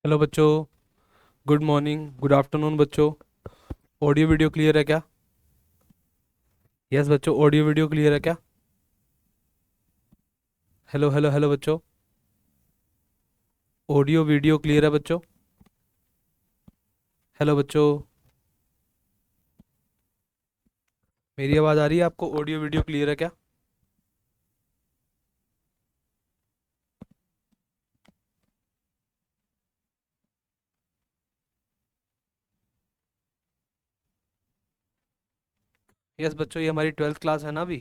Hello बच्चों। Good morning, good afternoon बच्चों। Audio video clear है क्या? यस बच्चों, ऑडियो वीडियो क्लियर है क्या? हेलो हेलो हेलो बच्चों। ऑडियो वीडियो क्लियर है बच्चों? हेलो बच्चों। मेरी आवाज़ आ रही है आपको? ऑडियो वीडियो क्लियर है क्या? यस बच्चों, ये हमारी 12th क्लास है ना अभी।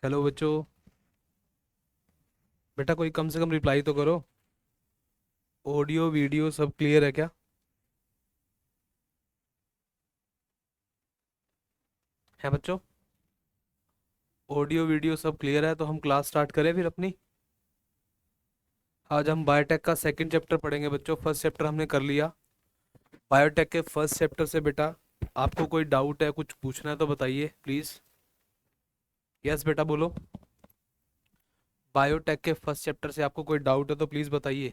हेलो बच्चों। बेटा कोई कम से कम रिप्लाई तो करो। ऑडियो वीडियो सब क्लियर है क्या? है बच्चों? ऑडियो वीडियो सब क्लियर है तो हम क्लास स्टार्ट करें फिर अपनी। आज हम बायोटेक का सेकंड चैप्टर पढ़ेंगे बच्चों। फर्स्ट चैप्टर हमने कर लिया। बायोटेक के फर्स्ट चैप्टर से बेटा आपको कोई डाउट है, कुछ पूछना है तो बताइए प्लीज़। यस बेटा बोलो। बायोटेक के फर्स्ट चैप्टर से आपको कोई डाउट है तो प्लीज़ बताइए।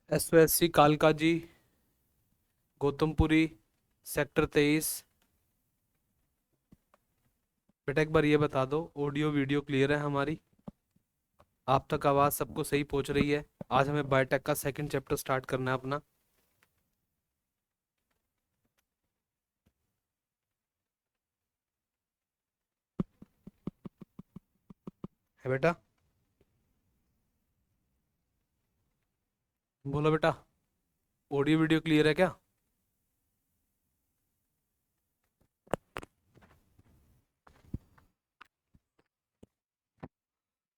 SOSC कालका जी, गौतमपुरी, सेक्टर 23। बेटा एक बार ये बता दो, ऑडियो वीडियो क्लियर है हमारी? आप तक आवाज़ सबको सही पहुंच रही है? आज हमें बायोटेक का सेकंड चैप्टर स्टार्ट करना है अपना। है बेटा? बोलो बेटा, ऑडियो वीडियो क्लियर है क्या?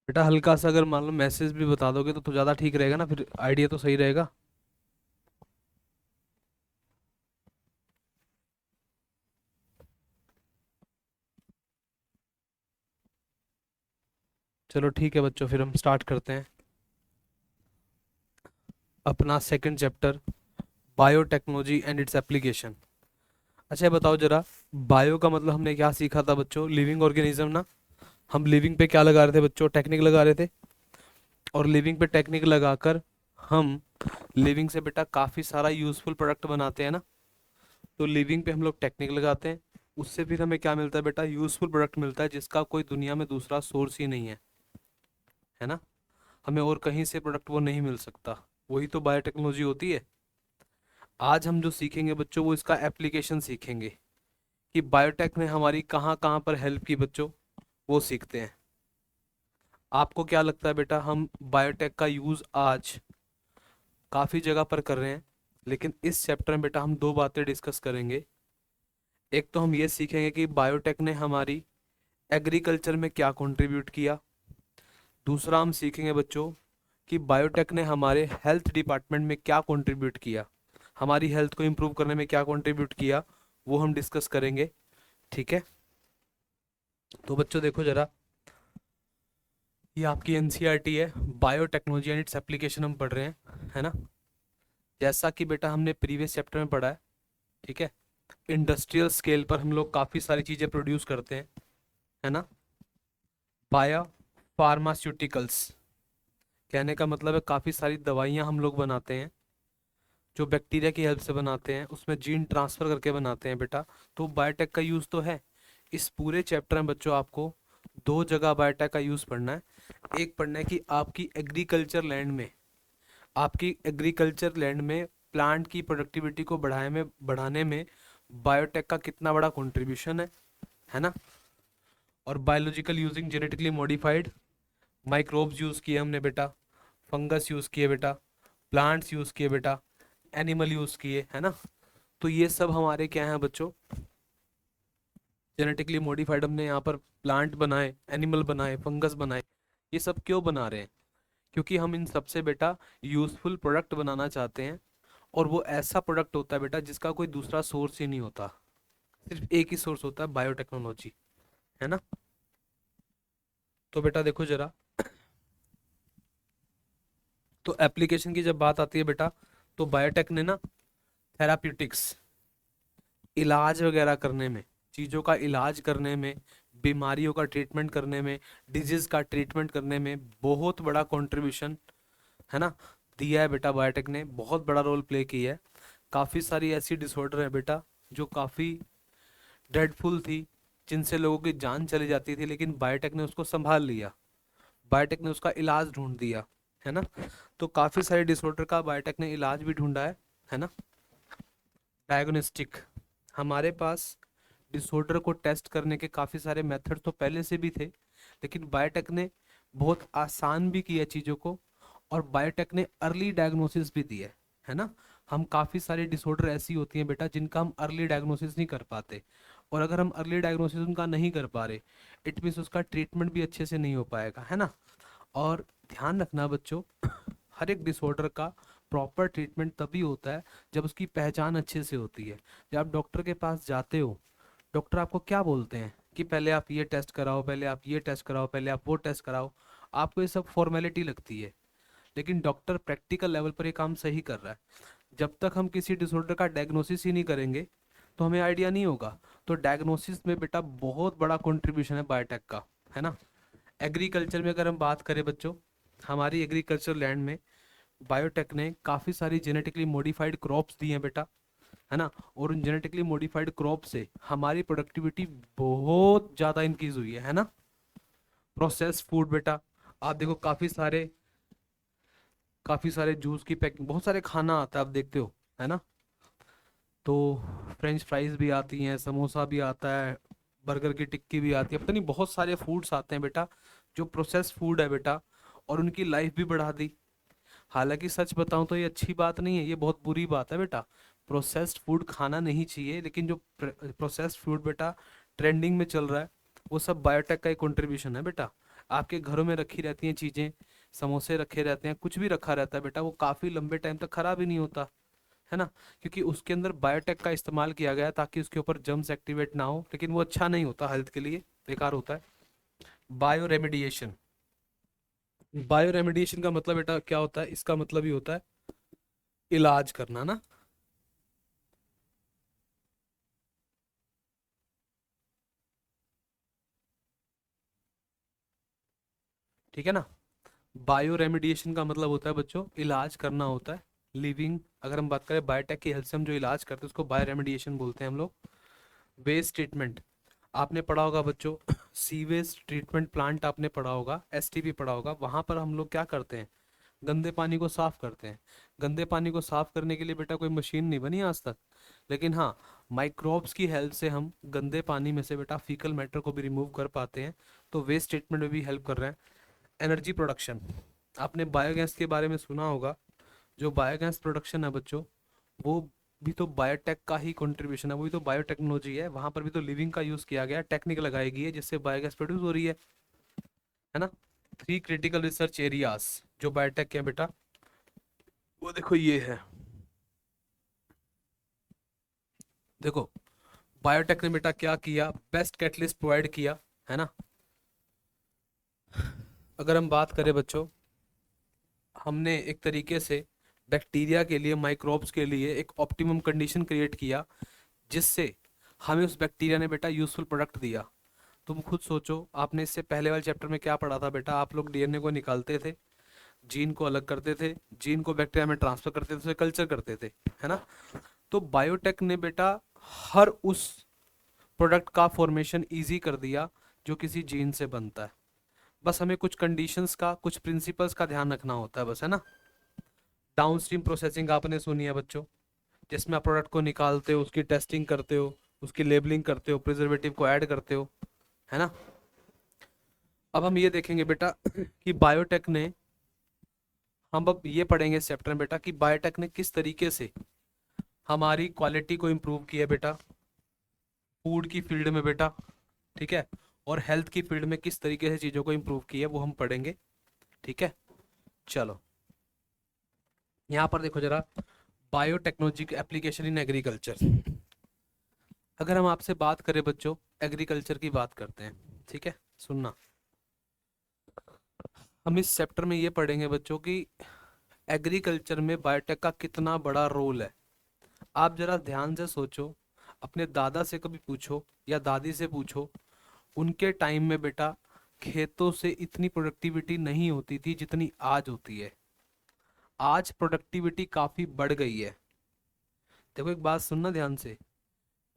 बेटा हल्का सा अगर मान लो मैसेज भी बता दोगे तो ज़्यादा ठीक रहेगा ना, फिर आइडिया तो सही रहेगा। चलो ठीक है बच्चों, फिर हम स्टार्ट करते हैं अपना second chapter, biotechnology and its application. अच्छा ये बताओ जरा, बायो का मतलब हमने क्या सीखा था बच्चों? लिविंग ऑर्गेनिज्म ना। हम लिविंग पे क्या लगा रहे थे बच्चों? टेक्निक लगा रहे थे। और लिविंग पे टेक्निक लगाकर हम लिविंग से बेटा काफ़ी सारा यूज़फुल प्रोडक्ट बनाते हैं ना। तो लिविंग पे हम लोग टेक्निक लगाते हैं, उससे फिर हमें क्या मिलता है बेटा? यूज़फुल प्रोडक्ट मिलता है जिसका कोई दुनिया में दूसरा सोर्स ही नहीं है ना। हमें और कहीं से प्रोडक्ट वो नहीं मिल सकता। वही तो बायोटेक्नोलॉजी होती है। आज हम जो सीखेंगे बच्चों वो इसका एप्लीकेशन सीखेंगे कि बायोटेक ने हमारी कहाँ कहाँ पर हेल्प की बच्चों, वो सीखते हैं। आपको क्या लगता है बेटा, हम बायोटेक का यूज़ आज काफ़ी जगह पर कर रहे हैं, लेकिन इस चैप्टर में बेटा हम दो बातें डिस्कस करेंगे। एक तो हम ये सीखेंगे कि बायोटेक ने हमारी एग्रीकल्चर में क्या कंट्रीब्यूट किया। दूसरा हम सीखेंगे बच्चों कि बायोटेक ने हमारे हेल्थ डिपार्टमेंट में क्या कंट्रीब्यूट किया, हमारी हेल्थ को इम्प्रूव करने में क्या कंट्रीब्यूट किया, वो हम डिस्कस करेंगे। ठीक है? तो बच्चों देखो जरा, ये आपकी NCERT है, बायोटेक्नोलॉजी एंड इट्स एप्लीकेशन हम पढ़ रहे हैं, है ना। जैसा कि बेटा हमने प्रीवियस चैप्टर में पढ़ा है, ठीक है, इंडस्ट्रियल स्केल पर हम लोग काफ़ी सारी चीज़ें प्रोड्यूस करते हैं, है ना। बायो फार्मास्यूटिकल्स कहने का मतलब है काफ़ी सारी दवाइयाँ हम लोग बनाते हैं जो बैक्टीरिया की हेल्प से बनाते हैं, उसमें जीन ट्रांसफ़र करके बनाते हैं बेटा। तो बायोटेक का यूज़ तो है। इस पूरे चैप्टर में बच्चों आपको दो जगह बायोटेक का यूज़ पढ़ना है। एक पढ़ना है कि आपकी एग्रीकल्चर लैंड में प्लांट की प्रोडक्टिविटी को बढ़ाने में बायोटेक का कितना बड़ा कंट्रीब्यूशन है ना। और biological using genetically modified microbes use किए हमने बेटा, फंगस यूज़ किए बेटा, प्लांट्स यूज़ किए बेटा, एनिमल यूज़ किए, है ना। तो ये सब हमारे क्या हैं बच्चों? जेनेटिकली मॉडिफाइड हमने यहाँ पर प्लांट बनाए, एनिमल बनाए, फंगस बनाए। ये सब क्यों बना रहे हैं? क्योंकि हम इन सबसे बेटा यूज़फुल प्रोडक्ट बनाना चाहते हैं। और वो ऐसा प्रोडक्ट होता है बेटा जिसका कोई दूसरा सोर्स ही नहीं होता, सिर्फ एक ही सोर्स होता है, बायोटेक्नोलॉजी, है ना। तो बेटा देखो जरा, तो एप्लीकेशन की जब बात आती है बेटा, तो बायोटेक ने ना थेराप्यूटिक्स, इलाज वगैरह करने में, चीज़ों का इलाज करने में, बीमारियों का ट्रीटमेंट करने में, डिजीज का ट्रीटमेंट करने में बहुत बड़ा कंट्रीब्यूशन, है ना, दिया है बेटा। बायोटेक ने बहुत बड़ा रोल प्ले किया है। काफ़ी सारी ऐसी डिसऑर्डर है बेटा जो काफ़ी ड्रेडफुल थी, जिनसे लोगों की जान चली जाती थी, लेकिन बायोटेक ने उसको संभाल लिया, बायोटेक ने उसका इलाज ढूंढ दिया, है ना। तो काफ़ी सारे डिसऑर्डर का बायोटेक ने इलाज भी ढूंढा है ना। डायग्नोस्टिक, हमारे पास डिसऑर्डर को टेस्ट करने के काफ़ी सारे मेथड तो पहले से भी थे, लेकिन बायोटेक ने बहुत आसान भी किया चीज़ों को, और बायोटेक ने अर्ली डायग्नोसिस भी दी है ना। हम काफ़ी सारी डिसऑर्डर ऐसी होती हैं बेटा जिनका हम अर्ली डायग्नोसिस नहीं कर पाते, और अगर हम अर्ली डायग्नोसिस उनका नहीं कर पा रहे, इट मीन्स उसका ट्रीटमेंट भी अच्छे से नहीं हो पाएगा, है ना। और ध्यान रखना बच्चों, हर एक डिसऑर्डर का प्रॉपर ट्रीटमेंट तभी होता है जब उसकी पहचान अच्छे से होती है। जब आप डॉक्टर के पास जाते हो, डॉक्टर आपको क्या बोलते हैं कि पहले आप ये टेस्ट कराओ, पहले आप ये टेस्ट कराओ, पहले आप वो टेस्ट कराओ, आपको ये सब फॉर्मेलिटी लगती है, लेकिन डॉक्टर प्रैक्टिकल लेवल पर ये काम सही कर रहा है। जब तक हम किसी डिसऑर्डर का डायग्नोसिस ही नहीं करेंगे तो हमें आइडिया नहीं होगा। तो डायग्नोसिस में बेटा बहुत बड़ा कंट्रीब्यूशन है बायोटेक का, है ना। एग्रीकल्चर में अगर हम बात करें बच्चों, हमारी एग्रीकल्चर लैंड में बायोटेक ने काफ़ी सारी जेनेटिकली मॉडिफाइड क्रॉप्स दी हैं बेटा, है ना। और उन जेनेटिकली मॉडिफाइड क्रॉप से हमारी प्रोडक्टिविटी बहुत ज़्यादा इंक्रीज हुई है ना। प्रोसेस फूड बेटा, आप देखो काफ़ी सारे जूस की पैकिंग, बहुत सारे खाना आता है, आप देखते हो, है ना। तो फ्रेंच फ्राइज भी आती हैं, समोसा भी आता है, बर्गर की टिक्की भी आती है, पता नहीं बहुत सारे फूड्स आते हैं बेटा जो प्रोसेस फूड है बेटा, और उनकी लाइफ भी बढ़ा दी। हालांकि सच बताऊं तो ये अच्छी बात नहीं है, ये बहुत बुरी बात है बेटा। प्रोसेस्ड फूड खाना नहीं चाहिए, लेकिन जो प्रोसेस्ड फूड बेटा ट्रेंडिंग में चल रहा है, वो सब बायोटेक का ही कंट्रीब्यूशन है बेटा। आपके घरों में रखी रहती हैं चीज़ें, समोसे रखे रहते हैं, कुछ भी रखा रहता है बेटा, वो काफ़ी लंबे टाइम तक खराब ही नहीं होता, है ना। क्योंकि उसके अंदर बायोटेक का इस्तेमाल किया गया है ताकि उसके ऊपर जर्म्स एक्टिवेट ना हो, लेकिन वो अच्छा नहीं होता, हेल्थ के लिए बेकार होता है। बायो रेमेडिएशन, बायो रेमेडिएशन का मतलब बेटा क्या होता है, इसका मतलब ही होता है इलाज करना ना। ठीक है ना। बायो रेमेडिएशन का मतलब होता है बच्चों इलाज करना होता है। लिविंग, अगर हम बात करें बायोटेक की हेल्प से हम जो इलाज करते हैं उसको बायो रेमेडिएशन बोलते हैं हम लोग। वेस्ट ट्रीटमेंट, आपने पढ़ा होगा बच्चों, सीवेज ट्रीटमेंट प्लांट आपने पढ़ा होगा, एसटीपी पढ़ा होगा, वहां पर हम लोग क्या करते हैं, गंदे पानी को साफ करते हैं। गंदे पानी को साफ करने के लिए बेटा कोई मशीन नहीं बनी आज तक, लेकिन हाँ, माइक्रोब्स की हेल्प से हम गंदे पानी में से बेटा फीकल मैटर को भी रिमूव कर पाते हैं। तो वेस्ट ट्रीटमेंट में भी हेल्प कर रहे हैं। एनर्जी प्रोडक्शन, आपने बायोगैस के बारे में सुना होगा। जो बायोगैस प्रोडक्शन है बच्चों, वो भी तो बायोटेक का ही कंट्रीब्यूशन है, वो भी तो बायोटेक्नोलॉजी है, वहां पर भी तो लिविंग का यूज किया गया, टेक्निक लगाई गई है जिससे बायोगैस प्रोड्यूस हो रही है ना। थ्री क्रिटिकल रिसर्च एरियाज जो बायोटेक के हैं बेटा, वो देखो ये है, देखो बायोटेक ने बेटा क्या किया, बेस्ट कैटलिस्ट प्रोवाइड किया, है ना। अगर हम बात करें बच्चों, हमने एक तरीके से बैक्टीरिया के लिए, माइक्रोब्स के लिए एक ऑप्टिमम कंडीशन क्रिएट किया, जिससे हमें उस बैक्टीरिया ने बेटा यूजफुल प्रोडक्ट दिया। तुम खुद सोचो, आपने इससे पहले वाले चैप्टर में क्या पढ़ा था बेटा, आप लोग डीएनए को निकालते थे, जीन को अलग करते थे, जीन को बैक्टीरिया में ट्रांसफर करते थे, उसे कल्चर करते थे, है ना। तो बायोटेक ने बेटा हर उस प्रोडक्ट का फॉर्मेशन इजी कर दिया जो किसी जीन से बनता है। बस हमें कुछ कंडीशंस का, कुछ प्रिंसिपल्स का ध्यान रखना होता है बस, है ना। डाउनस्ट्रीम प्रोसेसिंग आपने सुनी है बच्चों, जिसमें आप प्रोडक्ट को निकालते हो, उसकी टेस्टिंग करते हो, उसकी लेबलिंग करते हो, प्रिजर्वेटिव को ऐड करते हो, है ना। अब हम ये देखेंगे बेटा कि बायोटेक ने, हम अब ये पढ़ेंगे इस चैप्टर में बेटा कि बायोटेक ने किस तरीके से हमारी क्वालिटी को इम्प्रूव किया बेटा, फूड की फील्ड में बेटा, ठीक है, और हेल्थ की फील्ड में किस तरीके से चीज़ों को इम्प्रूव किया वो हम पढ़ेंगे, ठीक है। चलो, यहाँ पर देखो जरा, बायोटेक्नोलॉजी की एप्लीकेशन इन एग्रीकल्चर। अगर हम आपसे बात करें बच्चों, एग्रीकल्चर की बात करते हैं, ठीक है, सुनना। हम इस चैप्टर में ये पढ़ेंगे बच्चों कि एग्रीकल्चर में बायोटेक का कितना बड़ा रोल है। आप जरा ध्यान से सोचो, अपने दादा से कभी पूछो या दादी से पूछो, उनके टाइम में बेटा खेतों से इतनी प्रोडक्टिविटी नहीं होती थी जितनी आज होती है। आज प्रोडक्टिविटी काफी बढ़ गई है। देखो एक बात सुनना ध्यान से,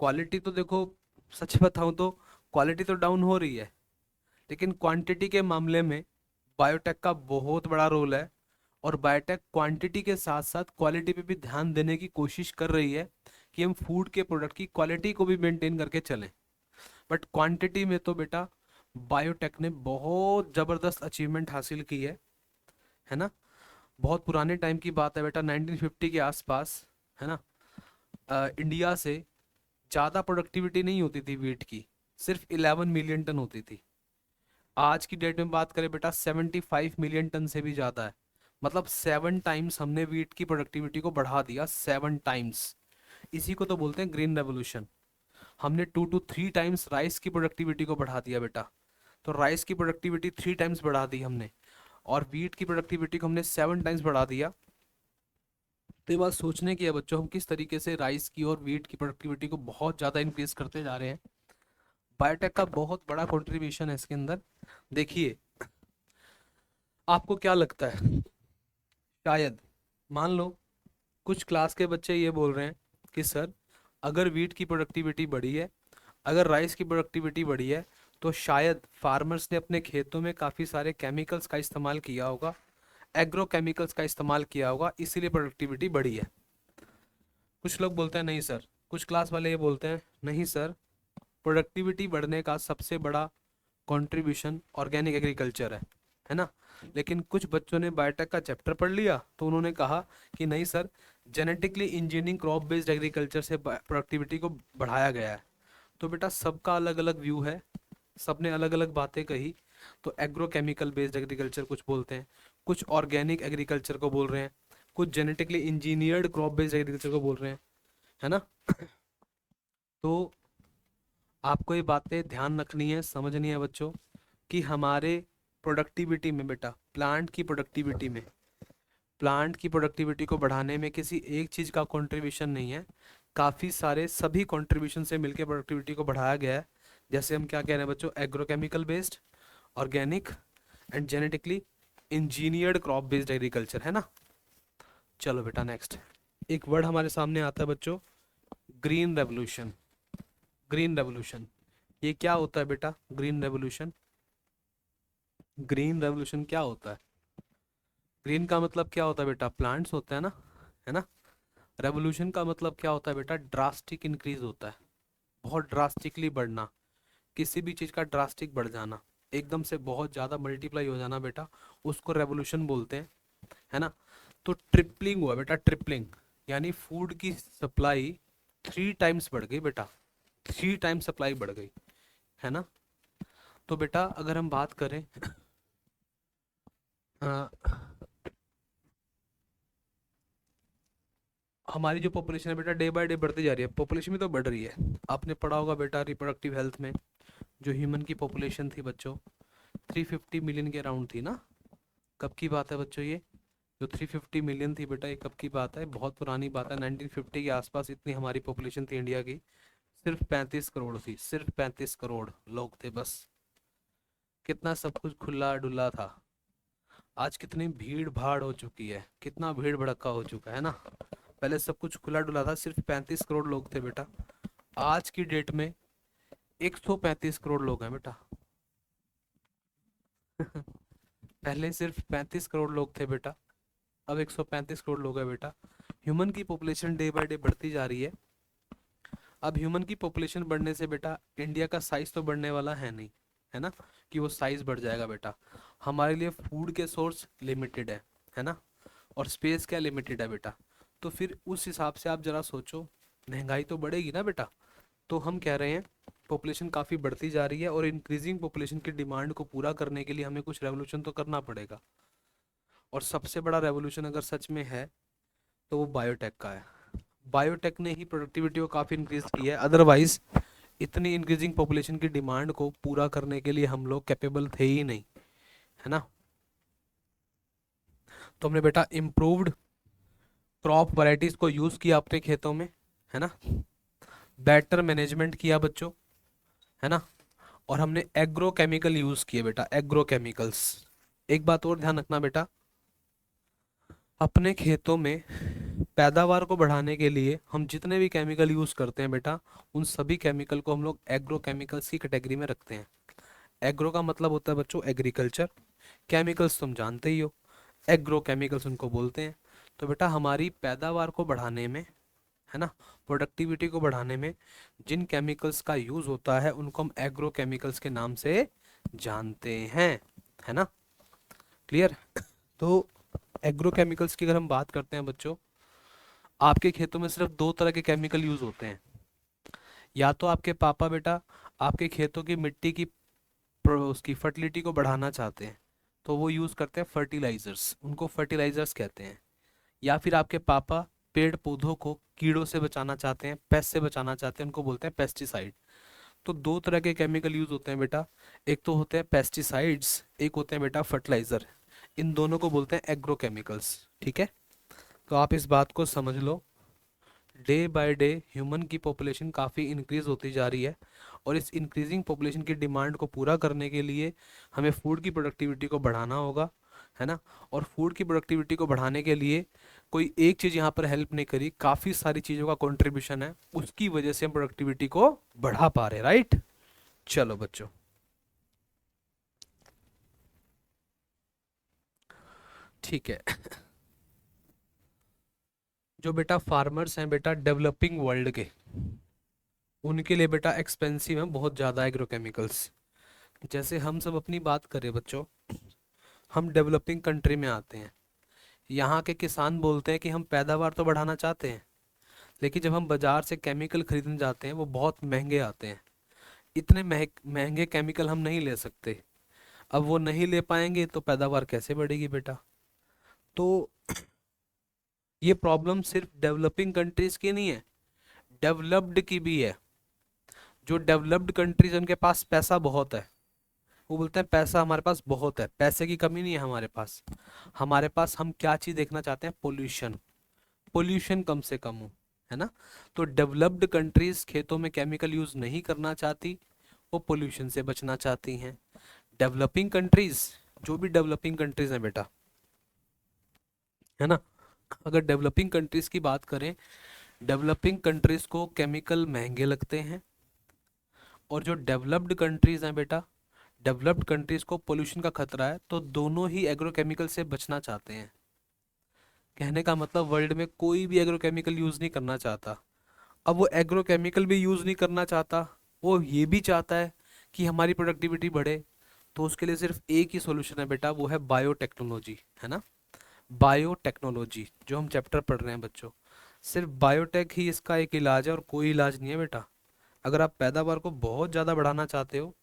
क्वालिटी तो देखो, सच बताऊं तो क्वालिटी तो डाउन हो रही है, लेकिन क्वांटिटी के मामले में बायोटेक का बहुत बड़ा रोल है। और बायोटेक क्वांटिटी के साथ साथ क्वालिटी पे भी ध्यान देने की कोशिश कर रही है कि हम फूड के प्रोडक्ट की क्वालिटी को भी मेंटेन करके चलें। बट क्वांटिटी में तो बेटा बायोटेक ने बहुत ज़बरदस्त अचीवमेंट हासिल की है ना। बहुत पुराने टाइम की बात है बेटा, 1950 के आसपास, है ना। इंडिया से ज़्यादा प्रोडक्टिविटी नहीं होती थी वीट की, सिर्फ 11 मिलियन टन होती थी। आज की डेट में बात करें बेटा 75 मिलियन टन से भी ज़्यादा है। मतलब 7 टाइम्स हमने वीट की प्रोडक्टिविटी को बढ़ा दिया, 7 टाइम्स। इसी को तो बोलते हैं ग्रीन रेवोल्यूशन। हमने 2 to 3 टाइम्स राइस की प्रोडक्टिविटी को बढ़ा दिया बेटा। तो राइस की प्रोडक्टिविटी 3 टाइम्स बढ़ा दी हमने, और वीट की प्रोडक्टिविटी को हमने 7 टाइम्स बढ़ा दिया। तो ये बात सोचने की है बच्चों, हम किस तरीके से राइस की और वीट की प्रोडक्टिविटी को बहुत ज़्यादा इंक्रीज करते जा रहे हैं। बायोटेक का बहुत बड़ा कंट्रीब्यूशन है इसके अंदर। देखिए, आपको क्या लगता है, शायद मान लो कुछ क्लास के बच्चे ये बोल रहे हैं कि सर अगर वीट की प्रोडक्टिविटी बढ़ी है, अगर राइस की प्रोडक्टिविटी बढ़ी है, तो शायद फार्मर्स ने अपने खेतों में काफ़ी सारे केमिकल्स का इस्तेमाल किया होगा, एग्रो केमिकल्स का इस्तेमाल किया होगा, इसीलिए प्रोडक्टिविटी बढ़ी है। कुछ लोग बोलते हैं नहीं सर, कुछ क्लास वाले ये बोलते हैं नहीं सर, प्रोडक्टिविटी बढ़ने का सबसे बड़ा कंट्रीब्यूशन ऑर्गेनिक एग्रीकल्चर है ना। लेकिन कुछ बच्चों ने बायोटेक का चैप्टर पढ़ लिया तो उन्होंने कहा कि नहीं sir, genetically engineering crop based agriculture से प्रोडक्टिविटी को बढ़ाया गया है। तो बेटा सबका अलग अलग व्यू है, सबने अलग अलग बातें कही। तो एग्रो केमिकल बेस्ड एग्रीकल्चर कुछ बोलते हैं, कुछ ऑर्गेनिक एग्रीकल्चर को बोल रहे हैं, कुछ genetically engineered crop based agriculture को बोल रहे हैं, है ना। तो आपको ये बातें ध्यान रखनी है, समझनी है बच्चों, कि हमारे प्रोडक्टिविटी में बेटा, प्लांट की प्रोडक्टिविटी को बढ़ाने में किसी एक चीज़ का कंट्रीब्यूशन नहीं है, काफ़ी सारे सभी कंट्रीब्यूशन से मिलकर प्रोडक्टिविटी को बढ़ाया गया है। जैसे हम क्या कह रहे हैं बच्चों, agrochemical based, organic and genetically engineered crop based agriculture, है ना। चलो बेटा नेक्स्ट, एक वर्ड हमारे सामने आता है बच्चों, ग्रीन रेवोल्यूशन। ग्रीन रेवोल्यूशन, ये क्या होता है बेटा, ग्रीन रेवोल्यूशन। ग्रीन रेवोल्यूशन क्या होता है? ग्रीन का मतलब क्या होता है बेटा, प्लांट्स होता है ना। रेवोल्यूशन का मतलब क्या होता है बेटा, ड्रास्टिक इंक्रीज होता है, बहुत ड्रास्टिकली बढ़ना, किसी भी चीज़ का ड्रास्टिक बढ़ जाना, एकदम से बहुत ज़्यादा मल्टीप्लाई हो जाना बेटा, उसको रेवोल्यूशन बोलते हैं, है ना। तो ट्रिपलिंग हुआ बेटा, ट्रिपलिंग, यानी फूड की सप्लाई 3 टाइम्स बढ़ गई बेटा, 3 टाइम्स सप्लाई बढ़ गई, है ना। तो बेटा अगर हम बात करें अ, हमारी जो पॉपुलेशन है बेटा डे बाय डे बढ़ती जा रही है, पॉपुलेशन भी तो बढ़ रही है। आपने पढ़ा होगा बेटा रिप्रोडक्टिव हेल्थ में, जो ह्यूमन की पॉपुलेशन थी बच्चों 350 मिलियन के अराउंड थी ना। कब की बात है बच्चों ये, जो 350 मिलियन थी बेटा, ये कब की बात है, बहुत पुरानी बात है। 1950 के आसपास इतनी हमारी पॉपुलेशन थी इंडिया की, सिर्फ 35 करोड़ थी, सिर्फ 35 करोड़ लोग थे बस। कितना सब कुछ खुला डुला था, आज कितनी भीड़ भाड़ हो चुकी है, कितना भीड़ भड़का हो चुका है ना। पहले सब कुछ खुला डुला था, सिर्फ 35 करोड़ लोग थे बेटा। आज की डेट में 135 करोड़ लोग हैं बेटा। पहले सिर्फ 35 करोड़ लोग थे बेटा, अब 135 करोड़ लोग हैं बेटा। ह्यूमन की पॉपुलेशन डे बाय डे बढ़ती जा रही है। अब ह्यूमन की पॉपुलेशन बढ़ने से बेटा इंडिया का साइज तो बढ़ने वाला है नहीं, है ना, कि वो साइज बढ़ जाएगा बेटा। हमारे लिए फूड के सोर्स लिमिटेड है ना, और स्पेस क्या लिमिटेड है बेटा। तो फिर उस हिसाब से आप जरा सोचो, महंगाई तो बढ़ेगी ना बेटा। तो हम कह रहे हैं पॉपुलेशन काफ़ी बढ़ती जा रही है, और इंक्रीजिंग पॉपुलेशन की डिमांड को पूरा करने के लिए हमें कुछ रेवोल्यूशन तो करना पड़ेगा। और सबसे बड़ा रेवोल्यूशन अगर सच में है तो वो बायोटेक का है। बायोटेक ने ही प्रोडक्टिविटी को काफ़ी इंक्रीज की है, अदरवाइज इतनी इंक्रीजिंग पॉपुलेशन की डिमांड को पूरा करने के लिए हम लोग कैपेबल थे ही नहीं, है ना। तो हमने बेटा इम्प्रूव्ड क्रॉप वैरायटीज को यूज किया अपने खेतों में, है ना, बेटर मैनेजमेंट किया बच्चों, है ना, और हमने एग्रो केमिकल यूज किए बेटा, एग्रो केमिकल्स। एक बात और ध्यान रखना बेटा, अपने खेतों में पैदावार को बढ़ाने के लिए हम जितने भी केमिकल यूज करते हैं बेटा, उन सभी केमिकल को हम लोग एग्रो केमिकल्स की कैटेगरी में रखते हैं। एग्रो का मतलब होता है बच्चों एग्रीकल्चर, केमिकल्स तुम जानते ही हो, एग्रो केमिकल्स उनको बोलते हैं। तो बेटा हमारी पैदावार को बढ़ाने में, है ना, प्रोडक्टिविटी को बढ़ाने में जिन केमिकल्स का यूज होता है उनको हम एग्रो केमिकल्स के नाम से जानते हैं, है ना, क्लियर। तो एग्रो केमिकल्स की अगर हम बात करते हैं बच्चों, आपके खेतों में सिर्फ दो तरह के केमिकल यूज होते हैं। या तो आपके पापा बेटा आपके खेतों की मिट्टी की उसकी फर्टिलिटी को बढ़ाना चाहते हैं तो वो यूज करते हैं फर्टिलाइजर्स, उनको फर्टिलाइजर्स कहते हैं। या फिर आपके पापा पेड़ पौधों को कीड़ों से बचाना चाहते हैं, पेस्ट से बचाना चाहते हैं, उनको बोलते हैं पेस्टिसाइड। तो दो तरह के केमिकल यूज होते हैं बेटा, एक तो होते हैं पेस्टिसाइड्स, एक होते हैं बेटा फर्टिलाइजर। इन दोनों को बोलते हैं एग्रो केमिकल्स, ठीक है। तो आप इस बात को समझ लो, डे बाय डे ह्यूमन की पॉपुलेशन काफ़ी इंक्रीज होती जा रही है, और इस इंक्रीजिंग पॉपुलेशन की डिमांड को पूरा करने के लिए हमें फूड की प्रोडक्टिविटी को बढ़ाना होगा, है ना। और फूड की प्रोडक्टिविटी को बढ़ाने के लिए कोई एक चीज़ यहाँ पर हेल्प नहीं करी, काफ़ी सारी चीज़ों का कंट्रीब्यूशन है, उसकी वजह से हम प्रोडक्टिविटी को बढ़ा पा रहे, राइट। चलो बच्चों, ठीक है। जो बेटा फार्मर्स हैं बेटा डेवलपिंग वर्ल्ड के, उनके लिए बेटा एक्सपेंसिव है बहुत ज़्यादा एग्रोकेमिकल्स। जैसे हम सब अपनी बात करें बच्चों, हम डेवलपिंग कंट्री में आते हैं, यहाँ के किसान बोलते हैं कि हम पैदावार तो बढ़ाना चाहते हैं, लेकिन जब हम बाजार से केमिकल खरीदने जाते हैं वो बहुत महंगे आते हैं, इतने महंगे केमिकल हम नहीं ले सकते। अब वो नहीं ले पाएंगे तो पैदावार कैसे बढ़ेगी बेटा। तो ये प्रॉब्लम सिर्फ डेवलपिंग कंट्रीज की नहीं है, डेवलप्ड की भी है। जो डेवलप्ड कंट्रीज उनके पास पैसा बहुत है, वो बोलते हैं पैसा हमारे पास बहुत है, पैसे की कमी नहीं है हमारे पास। हमारे पास हम क्या चीज़ देखना चाहते हैं, पोल्यूशन, पोल्यूशन कम से कम हो, है ना। तो डेवलप्ड कंट्रीज खेतों में केमिकल यूज नहीं करना चाहती, वो पोल्यूशन से बचना चाहती हैं। डेवलपिंग कंट्रीज, जो भी डेवलपिंग कंट्रीज हैं बेटा, है ना, अगर डेवलपिंग कंट्रीज की बात करें, डेवलपिंग कंट्रीज को केमिकल महंगे लगते हैं, और जो डेवलप्ड कंट्रीज हैं बेटा, डेवलप्ड कंट्रीज को पोल्यूशन का खतरा है, तो दोनों ही एग्रोकेमिकल से बचना चाहते हैं। कहने का मतलब वर्ल्ड में कोई भी एग्रोकेमिकल यूज नहीं करना चाहता। अब वो एग्रोकेमिकल भी यूज नहीं करना चाहता, वो ये भी चाहता है कि हमारी प्रोडक्टिविटी बढ़े। तो उसके लिए सिर्फ एक ही सॉल्यूशन है बेटा, वो है बायोटेक्नोलॉजी, है ना, बायोटेक्नोलॉजी जो हम चैप्टर पढ़ रहे हैं बच्चों। सिर्फ बायोटेक ही इसका एक इलाज है और कोई इलाज नहीं है बेटा। अगर आप पैदावार को बहुत ज़्यादा बढ़ाना चाहते हो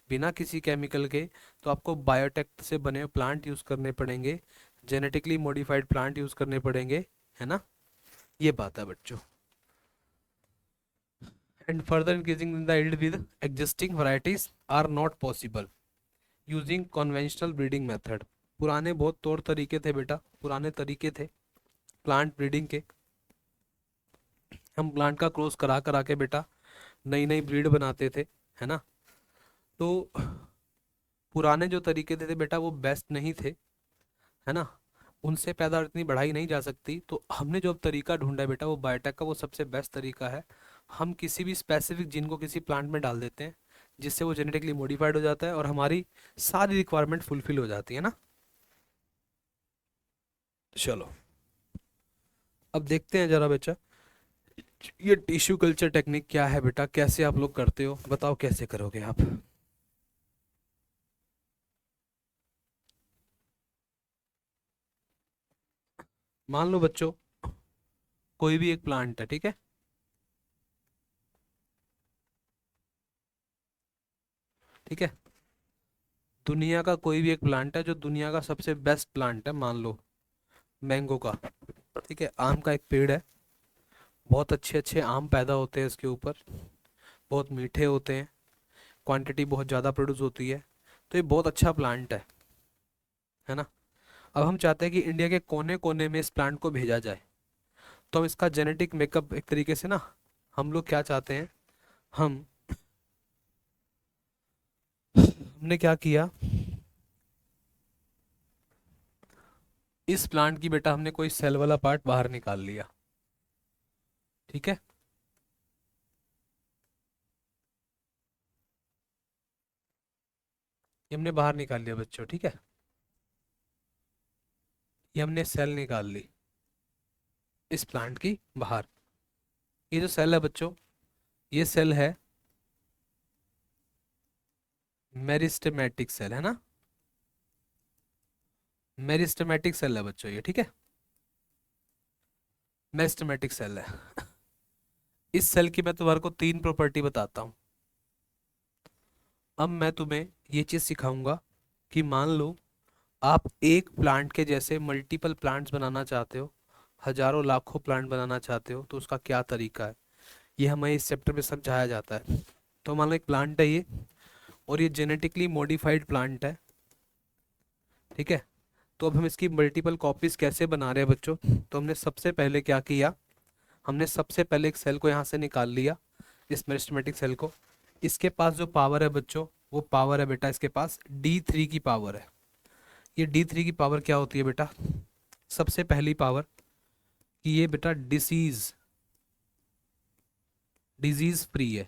बिना किसी केमिकल के, तो आपको बायोटेक से बने हुए प्लांट यूज़ करने पड़ेंगे, जेनेटिकली मॉडिफाइड प्लांट यूज़ करने पड़ेंगे, है ना, ये बात है बच्चों। And further increasing in the yield with existing varieties are not possible using conventional breeding method. पुराने बहुत तौर तरीके थे बेटा, पुराने तरीके थे प्लांट ब्रीडिंग के, हम प्लांट का क्रॉस करा करा के बेटा नई नई ब्रीड बनाते थे, है ना। तो पुराने जो तरीके थे बेटा वो बेस्ट नहीं थे, है ना, उनसे पैदावार इतनी बढ़ाई नहीं जा सकती। तो हमने जो अब तरीका ढूंढा है बेटा वो बायोटेक का, वो सबसे बेस्ट तरीका है। हम किसी भी स्पेसिफिक जीन को किसी प्लांट में डाल देते हैं, जिससे वो जेनेटिकली मॉडिफाइड हो जाता है और हमारी सारी रिक्वायरमेंट फुलफिल हो जाती है ना। चलो अब देखते हैं जरा बच्चा, ये टिश्यू कल्चर टेक्निक क्या है बेटा, कैसे आप लोग करते हो, बताओ कैसे करोगे आप। मान लो बच्चों कोई भी एक प्लांट है, ठीक है, ठीक है, दुनिया का कोई भी एक प्लांट है जो दुनिया का सबसे बेस्ट प्लांट है, मान लो मैंगो का, ठीक है, आम का एक पेड़ है, बहुत अच्छे अच्छे आम पैदा होते हैं इसके ऊपर, बहुत मीठे होते हैं, क्वांटिटी बहुत ज़्यादा प्रोड्यूस होती है, तो ये बहुत अच्छा प्लांट है ना। अब हम चाहते हैं कि इंडिया के कोने कोने में इस प्लांट को भेजा जाए, तो हम इसका जेनेटिक मेकअप एक तरीके से ना, हम लोग क्या चाहते हैं, हम हमने क्या किया, इस प्लांट की बेटा हमने कोई सेल वाला पार्ट बाहर निकाल लिया, ठीक है। ये हमने बाहर निकाल लिया बच्चों, ठीक है। ये हमने सेल निकाल ली इस प्लांट की बाहर। ये जो सेल है बच्चों, ये सेल है मेरिस्टेमेटिक सेल, है ना, मेरिस्टेमेटिक सेल है बच्चों ये, ठीक है, मेरिस्टेमेटिक सेल है। इस सेल की मैं तुम्हारे को 3 प्रॉपर्टी बताता हूँ। अब मैं तुम्हें ये चीज़ सिखाऊंगा कि मान लो आप एक प्लांट के जैसे मल्टीपल प्लांट्स बनाना चाहते हो, हजारों लाखों प्लांट बनाना चाहते हो, तो उसका क्या तरीका है, ये हमें इस चैप्टर में समझाया जाता है। तो मान लो एक प्लांट है ये, और ये जेनेटिकली मॉडिफाइड प्लांट है, ठीक है। तो अब हम इसकी मल्टीपल कॉपीज कैसे बना रहे हैं बच्चों, तो हमने सबसे पहले क्या किया, हमने सबसे पहले एक सेल को यहाँ से निकाल लिया, इस मेरिस्टेमेटिक सेल को। इसके पास जो पावर है बच्चों, वो पावर है बेटा, इसके पास D3 की पावर है। ये D3 की पावर क्या होती है बेटा, सबसे पहली पावर कि ये बेटा डिजीज डिजीज फ्री है,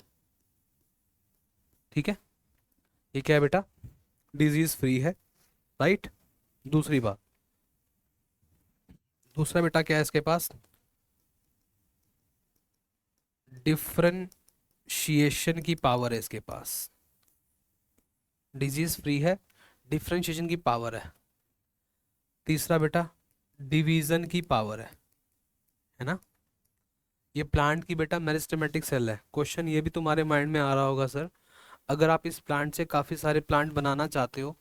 ठीक है। ये क्या है बेटा, डिजीज फ्री है, राइट। दूसरी बात, दूसरा बेटा क्या है इसके पास, डिफरेंशिएशन की पावर है इसके पास, डिजीज फ्री है, डिफरेंशिएशन की पावर है। तीसरा बेटा डिवीजन की पावर है ना। ये प्लांट की बेटा मेरिस्टेमेटिक सेल है। क्वेश्चन ये भी तुम्हारे माइंड में आ रहा होगा, सर अगर आप इस प्लांट से काफ़ी सारे प्लांट बनाना चाहते हो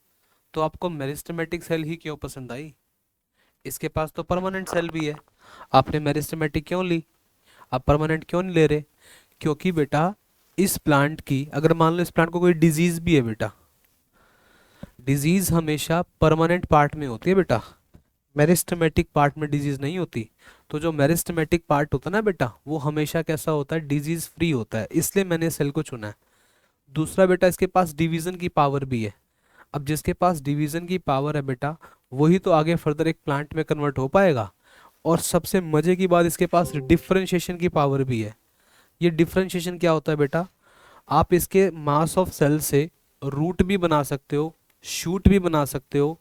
तो आपको मेरिस्टेमेटिक सेल ही क्यों पसंद आई, इसके पास तो परमानेंट सेल भी है, आपने मेरिस्टेमेटिक क्यों ली, आप परमानेंट क्यों नहीं ले रहे। क्योंकि बेटा इस प्लांट की, अगर मान लो इस प्लांट को कोई डिजीज भी है बेटा, डिजीज हमेशा परमानेंट पार्ट में होती है बेटा, मेरिस्टेमेटिक पार्ट में डिजीज नहीं होती। तो जो मेरिस्टेमेटिक पार्ट होता है ना बेटा, वो हमेशा कैसा होता है, डिजीज फ्री होता है, इसलिए मैंने सेल को चुना है। दूसरा बेटा इसके पास डिवीजन की पावर भी है। अब जिसके पास डिवीजन की पावर है बेटा, वही तो आगे फर्दर एक प्लांट में कन्वर्ट हो पाएगा। और सबसे मजे की बात, इसके पास डिफरेंशिएशन की पावर भी है। ये डिफरेंशिएशन क्या होता है बेटा, आप इसके मास ऑफ सेल से रूट भी बना सकते हो, शूट भी बना सकते हो,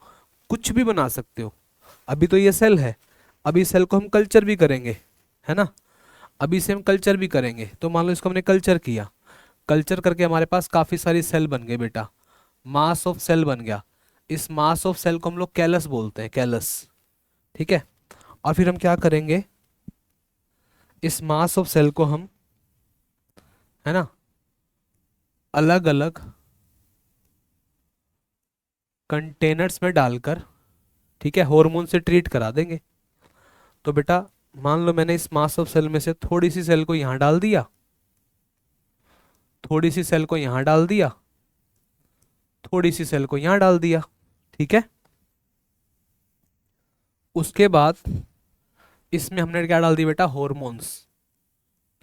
कुछ भी बना सकते हो। अभी तो ये सेल है, अभी सेल को हम कल्चर भी करेंगे, है ना, अभी से हम कल्चर भी करेंगे। तो मान लो इसको हमने कल्चर किया, कल्चर करके हमारे पास काफ़ी सारी सेल बन गई बेटा, मास ऑफ सेल बन गया। इस मास ऑफ सेल को हम लोग कैलस बोलते हैं, कैलस, ठीक है। और फिर हम क्या करेंगे, इस मास ऑफ सेल को हम, है ना, अलग अलग कंटेनर्स में डालकर, ठीक है, हार्मोन से ट्रीट करा देंगे। तो बेटा मान लो मैंने इस मास ऑफ सेल में से थोड़ी सी सेल को यहाँ डाल दिया, थोड़ी सी सेल को यहाँ डाल दिया, थोड़ी सी सेल को यहाँ डाल दिया, ठीक है। उसके बाद इसमें हमने क्या डाल दिया बेटा, हॉर्मोन्स,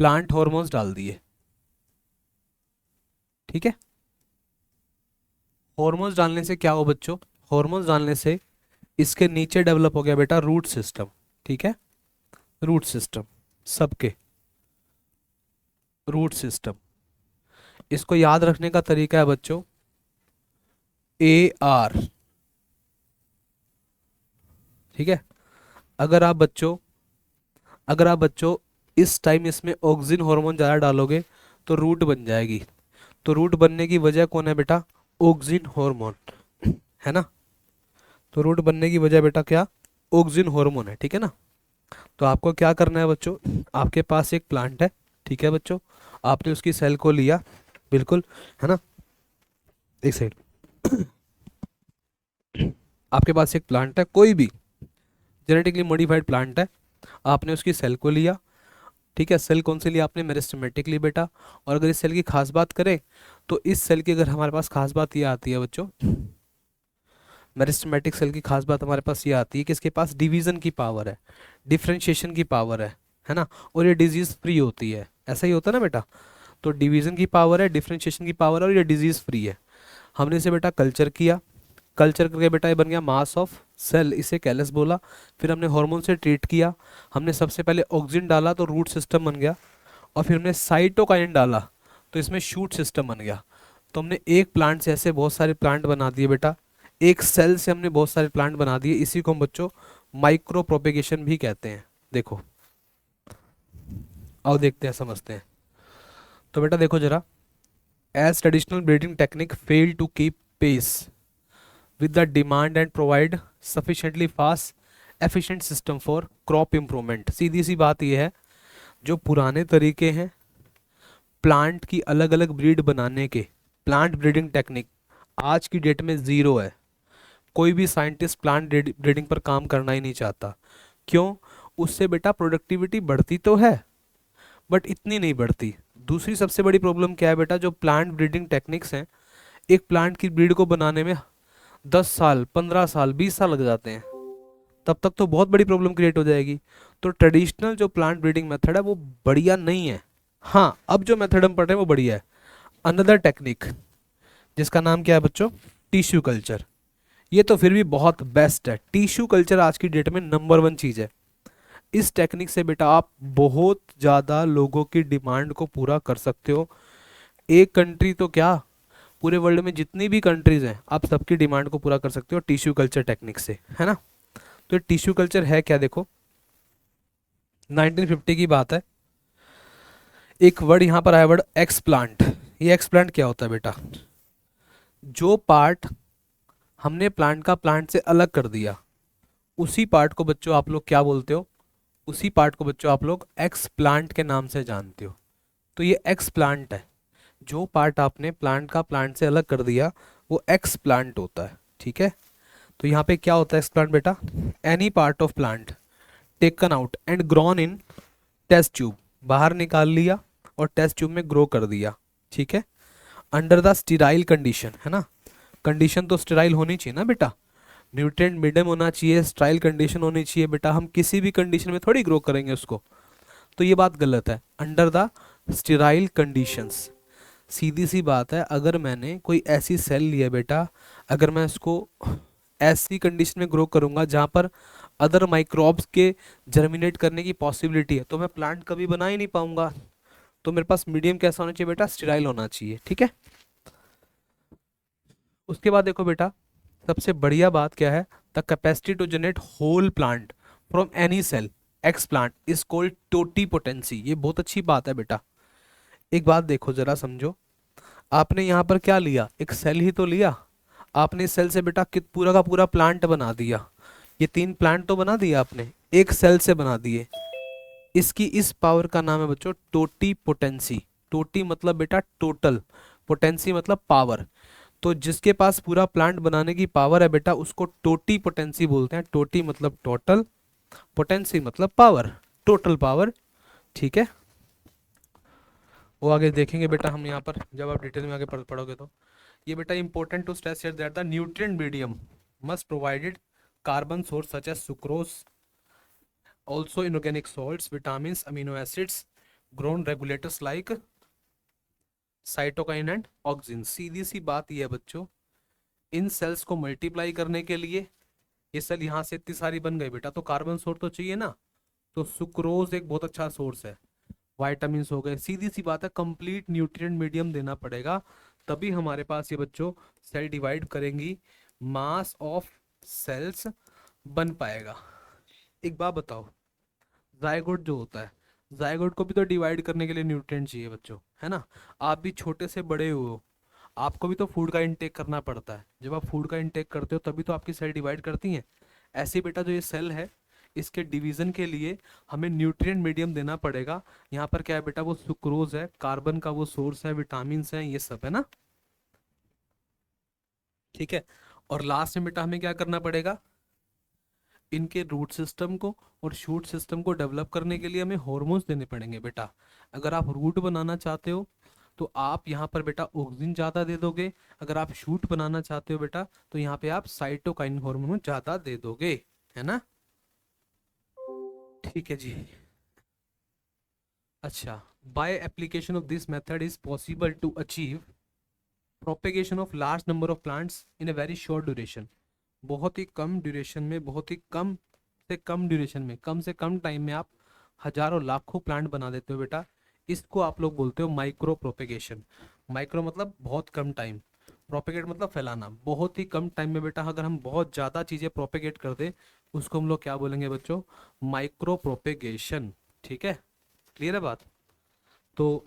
प्लांट हॉर्मोन्स डाल दिए, ठीक है। हॉर्मोन्स डालने से क्या हो बच्चों, हॉर्मोन्स डालने से इसके नीचे डेवलप हो गया बेटा रूट सिस्टम, ठीक है, रूट सिस्टम, सबके रूट सिस्टम। इसको याद रखने का तरीका है बच्चों, AR, ठीक है। अगर आप बच्चों अगर आप बच्चों इस टाइम इसमें ऑक्सिन हार्मोन ज़्यादा डालोगे तो रूट बन जाएगी। तो रूट बनने की वजह कौन है बेटा, ऑक्सिन हार्मोन, है ना। तो रूट बनने की वजह बेटा क्या, ऑक्सिन हार्मोन है, ठीक है ना। तो आपको क्या करना है बच्चों, आपके पास एक प्लांट है, ठीक है बच्चों, आपने उसकी सेल को लिया, बिल्कुल, है ना, एक सेकंड, आपके पास एक प्लांट है, कोई भी जेनेटिकली मॉडिफाइड प्लांट है, आपने उसकी सेल को लिया, ठीक है। सेल कौन सी लिया आपने, मेरिस्टेमेटिक ली बेटा। और अगर इस सेल की खास बात करें, तो इस सेल की अगर हमारे पास खास बात ये आती है बच्चों मेरिस्टेमेटिक सेल की खास बात हमारे पास ये आती है कि इसके पास डिवीजन की पावर है, डिफरेंशिएशन की पावर है ना, और ये डिजीज फ्री होती है। ऐसा ही होता है ना बेटा, तो डिवीजन की पावर है, डिफरेंशिएशन की पावर है, और ये डिजीज फ्री है। हमने इसे बेटा कल्चर किया, कल्चर करके बेटा ये बन गया मास ऑफ सेल, इसे कैलस बोला। फिर हमने हार्मोन से ट्रीट किया, हमने सबसे पहले ऑक्सिन डाला तो रूट सिस्टम बन गया, और फिर हमने साइटोकाइन डाला तो इसमें शूट सिस्टम बन गया। तो हमने एक प्लांट से ऐसे बहुत सारे प्लांट बना दिए बेटा, एक सेल से हमने बहुत सारे प्लांट बना दिए। इसी को हम बच्चों माइक्रो प्रोपेगेशन भी कहते हैं। देखो, आओ देखते हैं, समझते हैं। तो बेटा देखो जरा, as traditional breeding technique fail to keep pace with the demand and provide sufficiently fast efficient system for crop improvement। सीधी सी बात यह है, जो पुराने तरीके हैं प्लांट की अलग अलग ब्रीड बनाने के, प्लांट ब्रीडिंग टेक्निक आज की डेट में ज़ीरो है। कोई भी साइंटिस्ट प्लांट ब्रीडिंग पर काम करना ही नहीं चाहता। क्यों? उससे बेटा प्रोडक्टिविटी बढ़ती तो है बट इतनी नहीं बढ़ती। दूसरी सबसे बड़ी प्रॉब्लम क्या है बेटा, जो प्लांट ब्रीडिंग टेक्निक्स हैं, एक प्लांट की ब्रीड को बनाने में 10 साल 15 साल 20 साल लग जाते हैं, तब तक तो बहुत बड़ी प्रॉब्लम क्रिएट हो जाएगी। तो ट्रेडिशनल जो प्लांट ब्रीडिंग मेथड है वो बढ़िया नहीं है। हाँ, अब जो मेथड हम पढ़ रहे हैं वो बढ़िया है। अनदर टेक्निक जिसका नाम क्या है बच्चों, टिश्यू कल्चर। ये तो फिर भी बहुत बेस्ट है। टिश्यू कल्चर आज की डेट में नंबर 1 चीज़ है। इस टेक्निक से बेटा आप बहुत ज़्यादा लोगों की डिमांड को पूरा कर सकते हो। एक कंट्री तो क्या, पूरे वर्ल्ड में जितनी भी कंट्रीज हैं आप सबकी डिमांड को पूरा कर सकते हो टिश्यू कल्चर टेक्निक से, है ना। तो टिश्यू कल्चर है क्या, देखो 1950 की बात है। एक वर्ड यहाँ पर आया, वर्ड एक्सप्लांट। ये एक्सप्लांट क्या होता है बेटा, जो पार्ट हमने प्लांट का प्लांट से अलग कर दिया उसी पार्ट को बच्चों आप लोग क्या बोलते हो, उसी पार्ट को बच्चों आप लोग एक्सप्लांट के नाम से जानते हो। तो ये एक्सप्लांट है, जो पार्ट आपने प्लांट का प्लांट से अलग कर दिया वो एक्सप्लांट होता है, ठीक है। तो यहाँ पे क्या होता है एक्सप्लांट बेटा, any part of plant taken out and grown in test tube, बाहर निकाल लिया और टेस्ट ट्यूब में ग्रो कर दिया, ठीक है, अंडर द स्टेराइल कंडीशन, है ना। कंडीशन तो स्टेराइल होनी चाहिए ना बेटा, न्यूट्रिएंट मीडियम होना चाहिए, स्टेराइल कंडीशन होनी चाहिए बेटा। हम किसी भी कंडीशन में थोड़ी ग्रो करेंगे उसको, तो ये बात गलत है। अंडर द स्टेराइल कंडीशंस, सीधी सी बात है, अगर मैंने कोई ऐसी सेल लिया बेटा, अगर मैं इसको ऐसी कंडीशन में ग्रो करूंगा जहां पर अदर माइक्रोब्स के जर्मिनेट करने की पॉसिबिलिटी है, तो मैं प्लांट कभी बना ही नहीं पाऊंगा। तो मेरे पास मीडियम कैसा होना चाहिए बेटा, स्टेराइल होना चाहिए, ठीक है। उसके बाद देखो बेटा, सबसे बढ़िया बात क्या है, the capacity to generate whole plant from any cell explant is called totipotency. ये बहुत अच्छी बात है बेटा। एक बात देखो जरा समझो, आपने यहाँ पर क्या लिया, एक सेल ही तो लिया। आपने इस सेल से बेटा कित पूरा का पूरा प्लांट बना दिया। ये 3 प्लांट तो बना दिया आपने, एक सेल से बना दिए। इसकी इस पावर का नाम है बच्चों टोटी पोटेंसी। टोटी मतलब बेटा टोटल, पोटेंसी मतलब पावर। तो जिसके पास पूरा प्लांट बनाने की पावर है बेटा उसको टोटी पोटेंसी बोलते हैं। टोटी मतलब टोटल, पोटेंसी मतलब पावर, टोटल पावर, ठीक है। वो आगे देखेंगे बेटा हम यहाँ पर, जब आप डिटेल में आगे पढ़ोगे तो। ये बेटा important to stress here that the nutrient medium must provided carbon source such as sucrose, also inorganic salts, vitamins, amino acids, grown regulators like cytokine and auxin. सीधी सी बात यह है बच्चों, इन सेल्स को मल्टीप्लाई करने के लिए, ये सेल यहाँ से इतनी सारी बन गई बेटा, तो कार्बन सोर्स तो चाहिए ना, तो सुक्रोज एक बहुत अच्छा सोर्स है, वाइटामिन हो गए। सीधी सी बात है, कंप्लीट न्यूट्रिएंट मीडियम देना पड़ेगा, तभी हमारे पास ये बच्चों सेल डिवाइड करेंगी, मास ऑफ सेल्स बन पाएगा। एक बात बताओ, जायगोट जो होता है, जायगोट को भी तो डिवाइड करने के लिए न्यूट्रिएंट चाहिए बच्चों, है ना। आप भी छोटे से बड़े हो, आपको भी तो फूड का इंटेक करना पड़ता है। जब आप फूड का इंटेक करते हो तभी तो आपकी सेल डिवाइड करती हैं। ऐसे बेटा जो ये सेल है, इसके डिवीजन के लिए हमें न्यूट्रिएंट मीडियम देना पड़ेगा। यहाँ पर क्या है बेटा, वो सुक्रोज है, कार्बन का वो सोर्स है, विटामिन है, ये सब है ना, ठीक है। और लास्ट में बेटा हमें क्या करना पड़ेगा, इनके रूट सिस्टम को और शूट सिस्टम को डेवलप करने के लिए हमें हॉर्मोन्स देने पड़ेंगे बेटा। अगर आप रूट बनाना चाहते हो तो आप यहाँ पर बेटा ऑक्सीजन ज़्यादा दे दोगे। अगर आप शूट बनाना चाहते हो बेटा तो यहाँ पे आप साइटोकाइन हार्मोन ज़्यादा दे दोगे, है ना। ठीक है जी। अच्छा, by application of this method is possible to achieve propagation of large number of plants in a very short duration. बहुत ही कम ड्यूरेशन में, बहुत ही कम से कम ड्यूरेशन में, कम से कम टाइम में आप हजारों लाखों प्लांट बना देते हो बेटा। इसको आप लोग बोलते हो माइक्रो प्रोपेगेशन। माइक्रो मतलब बहुत कम टाइम, प्रोपेगेट मतलब फैलाना। बहुत ही कम टाइम में बेटा अगर हम बहुत ज़्यादा चीज़ें प्रोपेगेट कर दे उसको हम लोग क्या बोलेंगे बच्चों, माइक्रो प्रोपेगेशन। ठीक है, क्लियर है बात। तो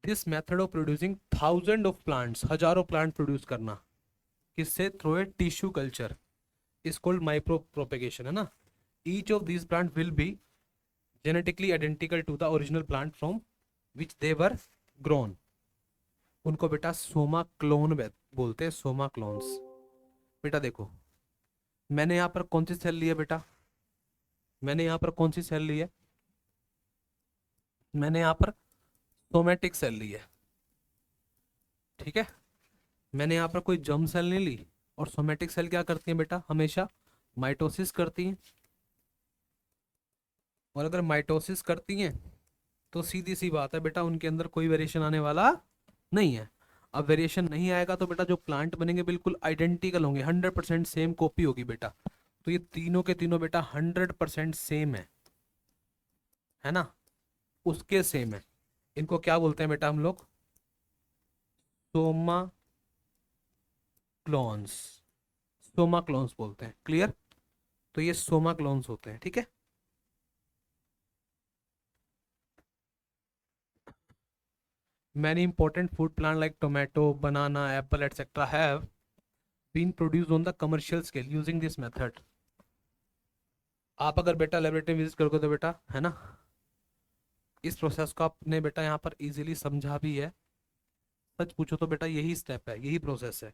this method of producing thousand of plants, हजारों प्लांट प्रोड्यूस करना, किससे, through a tissue culture, is called micro propagation, है ना। Each of these plant will be genetically identical to the original plant from which they were grown. उनको बेटा Soma clone बोलते हैं, Soma clones. बेटा देखो, मैंने यहाँ पर कौन सी सेल ली है बेटा, मैंने यहाँ पर कौन सी सेल ली है, मैंने यहाँ पर सोमेटिक सेल ली है। ठीक है, मैंने यहाँ पर कोई जर्म सेल नहीं ली। और सोमेटिक सेल क्या करती हैं बेटा, हमेशा माइटोसिस करती हैं। और अगर माइटोसिस करती हैं तो सीधी सी बात है बेटा उनके अंदर कोई वेरिएशन आने वाला नहीं है। अब वेरिएशन नहीं आएगा तो बेटा जो प्लांट बनेंगे बिल्कुल आइडेंटिकल होंगे, 100% सेम कॉपी होगी बेटा। तो ये तीनों के तीनों बेटा 100% सेम है ना, उसके सेम है। इनको क्या बोलते हैं बेटा हम लोग, सोमा क्लोन्स, सोमा क्लोन्स बोलते हैं। क्लियर, तो ये सोमा क्लोन्स होते हैं। ठीक है, many important food plant like tomato, banana, apple, etc. have been produced on the commercial scale using this method. आप अगर बेटा लेबोरेटरी विजिट करोगे तो बेटा, है ना, इस प्रोसेस को आपने बेटा यहाँ पर इजीली समझा भी है। सच पूछो तो बेटा यही स्टेप है, यही प्रोसेस है।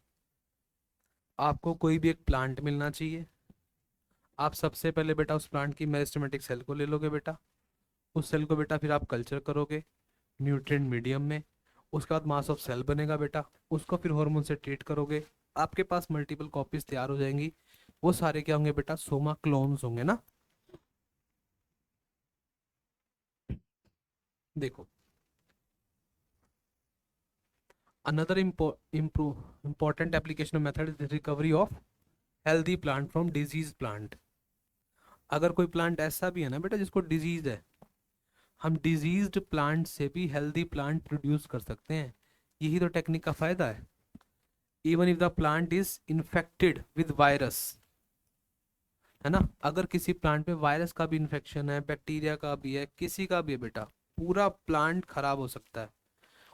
आपको कोई भी एक प्लांट मिलना चाहिए, आप सबसे पहले बेटा उस प्लांट की मेरिस्टेमेटिक सेल को ले लोगे बेटा। उस सेल को बेटा फिर आप कल्चर करोगे न्यूट्रिएंट मीडियम में। उसके बाद मास ऑफ सेल बनेगा बेटा, उसको फिर हार्मोन से ट्रीट करोगे। आपके पास मल्टीपल कॉपीज तैयार हो जाएंगी। वो सारे क्या होंगे बेटा, सोमा क्लोन्स होंगे ना। देखो, another important application method is the recovery of healthy plant from disease plant। अगर कोई प्लांट ऐसा भी है ना बेटा जिसको डिजीज है, हम डिजीज्ड प्लांट से भी हेल्दी प्लांट प्रोड्यूस कर सकते हैं। यही तो टेक्निक का फायदा है। Even if the plant is infected with virus, है ना, अगर किसी प्लांट में वायरस का भी इन्फेक्शन है, बैक्टीरिया का भी है, किसी का भी है बेटा, पूरा प्लांट खराब हो सकता है।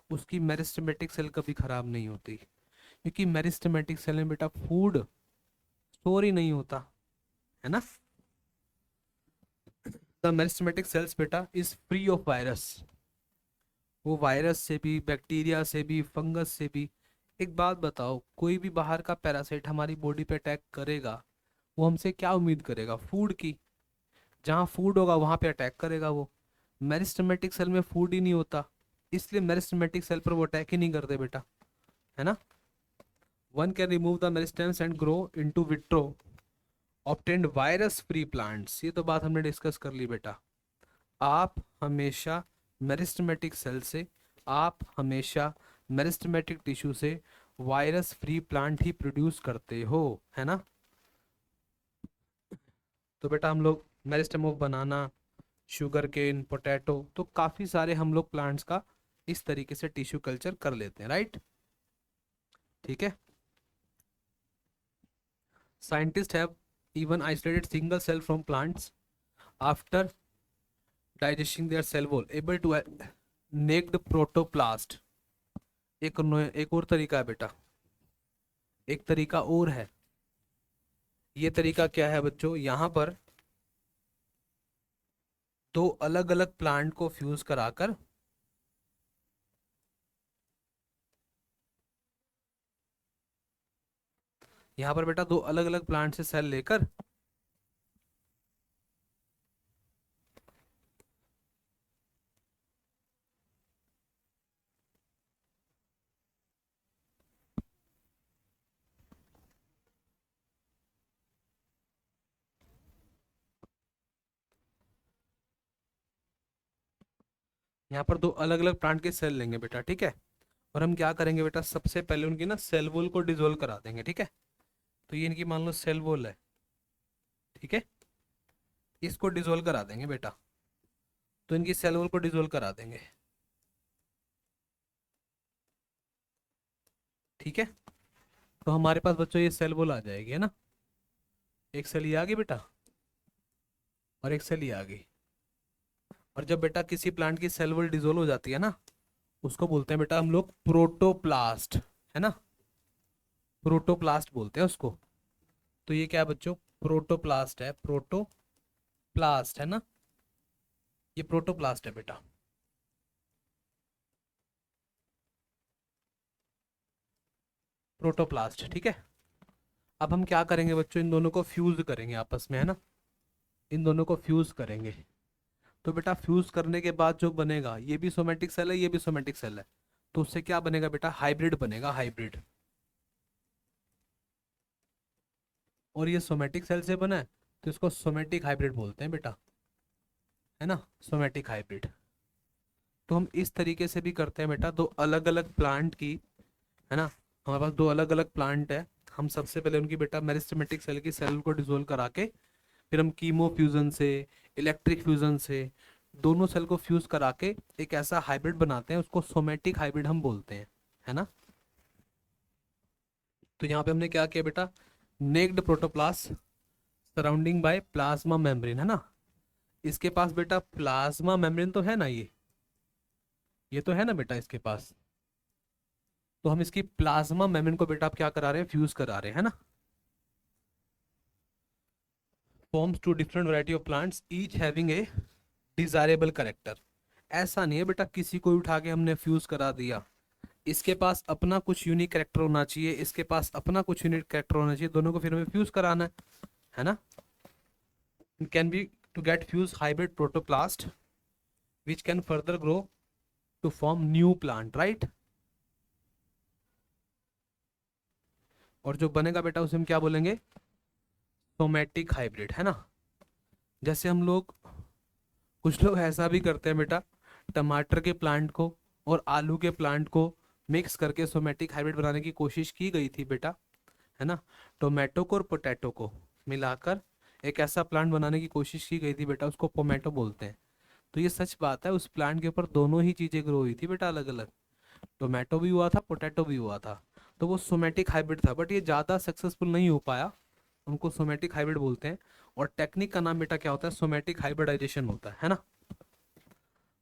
उसकी मेरिस्टेमेटिक सेल कभी खराब नहीं होती, क्योंकि मेरिस्टेमेटिक सेल में बेटा फूड स्टोर ही नहीं होता, है ना। द मेरिस्टेमेटिक सेल्स बेटा इज फ्री ऑफ वायरस। वो वायरस से भी, बैक्टीरिया से भी, फंगस से भी। एक बात बताओ, कोई भी बाहर का पैरासाइट हमारी बॉडी पे अटैक करेगा, वो हमसे क्या उम्मीद करेगा, फूड की। जहाँ फूड होगा वहां पे अटैक करेगा वो। मेरिस्टेमेटिक सेल में फूड ही नहीं होता, इसलिए मेरिस्टेमेटिक सेल पर वो अटैक ही नहीं करते बेटा, है ना। One can remove the meristems and grow into vitro obtained virus free plants. ये तो बात हमने डिस्कस कर ली बेटा। आप हमेशा मेरिस्टेमेटिक सेल से, आप हमेशा मेरिस्टेमेटिक टिश्यू से वायरस फ्री प्लांट ही प्रोड्यूस करते हो, है ना। तो बेटा हम लोग meristem of banana, sugarcane, potato, तो काफ़ी सारे हम लोग प्लांट्स का इस तरीके से टिश्यू कल्चर कर लेते हैं, राइट। ठीक है, scientist have even isolated single cell from plants after digesting their cell wall able to naked protoplast. एक और तरीका है बेटा, एक तरीका और है। ये तरीका क्या है बच्चों, यहाँ पर दो अलग अलग प्लांट को फ्यूज कराकर यहाँ पर बेटा दो अलग अलग प्लांट से सेल लेकर यहाँ पर दो अलग अलग प्लांट के सेल लेंगे बेटा, ठीक है। और हम क्या करेंगे बेटा, सबसे पहले उनकी ना सेल वॉल को डिसोल्व करा देंगे, ठीक है। तो ये इनकी मान लो सेल वॉल है, ठीक है। इसको डिसोल्व करा देंगे बेटा। तो इनकी सेल वॉल को डिसोल्व करा देंगे, ठीक है। तो हमारे पास बच्चों ये सेल वॉल आ जाएगी, है ना। एक सेल ये आ गई बेटा, और एक सेल ये आ गई। और जब बेटा किसी प्लांट की सेल वॉल डिसोल्व हो जाती है ना, उसको बोलते हैं बेटा हम लोग प्रोटोप्लास्ट, है ना। प्रोटोप्लास्ट बोलते हैं उसको। तो ये क्या है बच्चों, प्रोटोप्लास्ट है, प्रोटोप्लास्ट है ना, ये प्रोटोप्लास्ट है बेटा। प्रोटोप्लास्ट, ठीक है। अब हम क्या करेंगे बच्चों, इन दोनों को फ्यूज करेंगे आपस में, है ना। इन दोनों को फ्यूज करेंगे। तो बेटा फ्यूज करने के बाद जो बनेगा, ये भी सोमेटिक सेल है, ये भी सोमेटिक सेल है। तो उससे क्या बनेगा बेटा, हाइब्रिड बनेगा, हाइब्रिड। और ये सोमेटिक सेल से बना है, तो इसको सोमेटिक हाइब्रिड बोलते हैं बेटा, है ना, सोमेटिक हाइब्रिड। तो हम इस तरीके से भी करते हैं बेटा, दो अलग अलग प्लांट की, है ना। हमारे पास दो अलग अलग प्लांट है। हम सबसे पहले उनकी बेटा मेरिस्टेमेटिक सेल की सेल को डिसोल्व करा के, फिर हम कीमो फ्यूजन से, इलेक्ट्रिक फ्यूजन से दोनों सेल को फ्यूज करा के एक ऐसा हाइब्रिड बनाते हैं, उसको सोमेटिक हाइब्रिड हम बोलते हैं, है ना। तो यहाँ पे हमने क्या किया बेटा, naked protoplast surrounding by plasma membrane, है ना। इसके पास बेटा प्लाज्मा मेम्ब्रेन तो है ना, ये तो है ना बेटा इसके पास। तो हम इसकी प्लाज्मा मेम्ब्रेन को बेटा आप क्या करा रहे हैं, फ्यूज करा रहे हैं, है ना। Forms two different variety of plants each having a desirable character. ऐसा नहीं है बेटा किसी को उठा के हमने फ्यूज करा दिया, इसके पास अपना कुछ यूनिक करेक्टर होना चाहिए, इसके पास अपना कुछ यूनिक करेक्टर होना चाहिए, दोनों को फिर हमें फ्यूज कराना है ना। Can be to get fuse hybrid protoplast which can further grow to form new plant, right. और जो बनेगा बेटा उसे हम क्या बोलेंगे, सोमेटिक हाइब्रिड, है ना। जैसे हम लोग, कुछ लोग ऐसा भी करते हैं बेटा, टमाटर के प्लांट को और आलू के प्लांट को मिक्स करके सोमेटिक हाइब्रिड बनाने की कोशिश की गई थी बेटा, है ना। टोमेटो को और पोटैटो को मिलाकर एक ऐसा प्लांट बनाने की कोशिश की गई थी बेटा, उसको पोमेटो बोलते हैं। तो ये सच बात है, उस प्लांट के ऊपर दोनों ही चीजें ग्रो हुई थी बेटा, अलग अलग। टोमेटो भी हुआ था, पोटैटो भी हुआ था। तो वो सोमेटिक हाइब्रिड था, बट ये ज़्यादा सक्सेसफुल नहीं हो पाया, उनको सोमेटिक हाइब्रिड बोलते हैं। और टेक्निक का नाम बेटा क्या होता है, सोमेटिक हाइब्रिडाइजेशन होता है ना।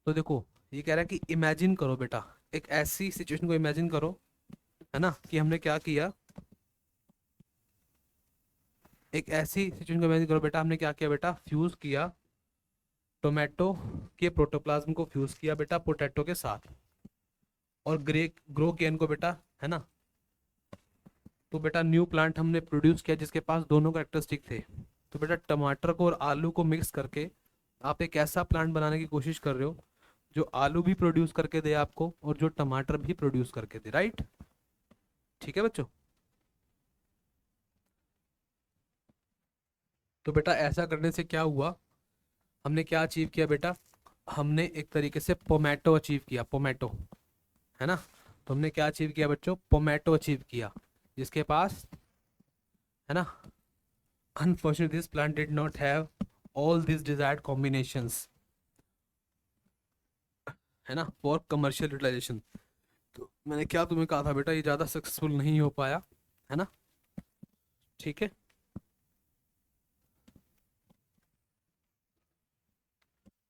तो देखो, ये कह रहा है कि इमेजिन करो बेटा, एक ऐसी सिचुएशन को इमेजिन करो, है ना, कि हमने क्या किया, एक ऐसी सिचुएशन को इमेजिन करो बेटा, हमने क्या किया बेटा, फ्यूज किया टोमेटो के प्रोटोप्लाज्म को, फ्यूज किया बेटा पोटैटो के साथ, और ग्रो किया इनको बेटा, है ना। तो बेटा न्यू प्लांट हमने प्रोड्यूस किया जिसके पास दोनों कैरेक्टरिस्टिक थे। तो बेटा टमाटर को और आलू को मिक्स करके आप एक ऐसा प्लांट बनाने की कोशिश कर रहे हो जो आलू भी प्रोड्यूस करके दे आपको और जो टमाटर भी प्रोड्यूस करके दे, राइट। ठीक है बच्चों। तो बेटा ऐसा करने से क्या हुआ, हमने क्या अचीव किया बेटा, हमने एक तरीके से पोमैटो अचीव किया, पोमैटो, है ना। तो हमने क्या अचीव किया बच्चों, पोमैटो अचीव किया, जिसके पास, है ना, unfortunately this plant did not have all these desired combinations, है ना, फॉर कमर्शियल यूटिलाइजेशन। तो मैंने क्या तुम्हें कहा था बेटा, ये ज़्यादा सक्सेसफुल नहीं हो पाया, है ना। ठीक है।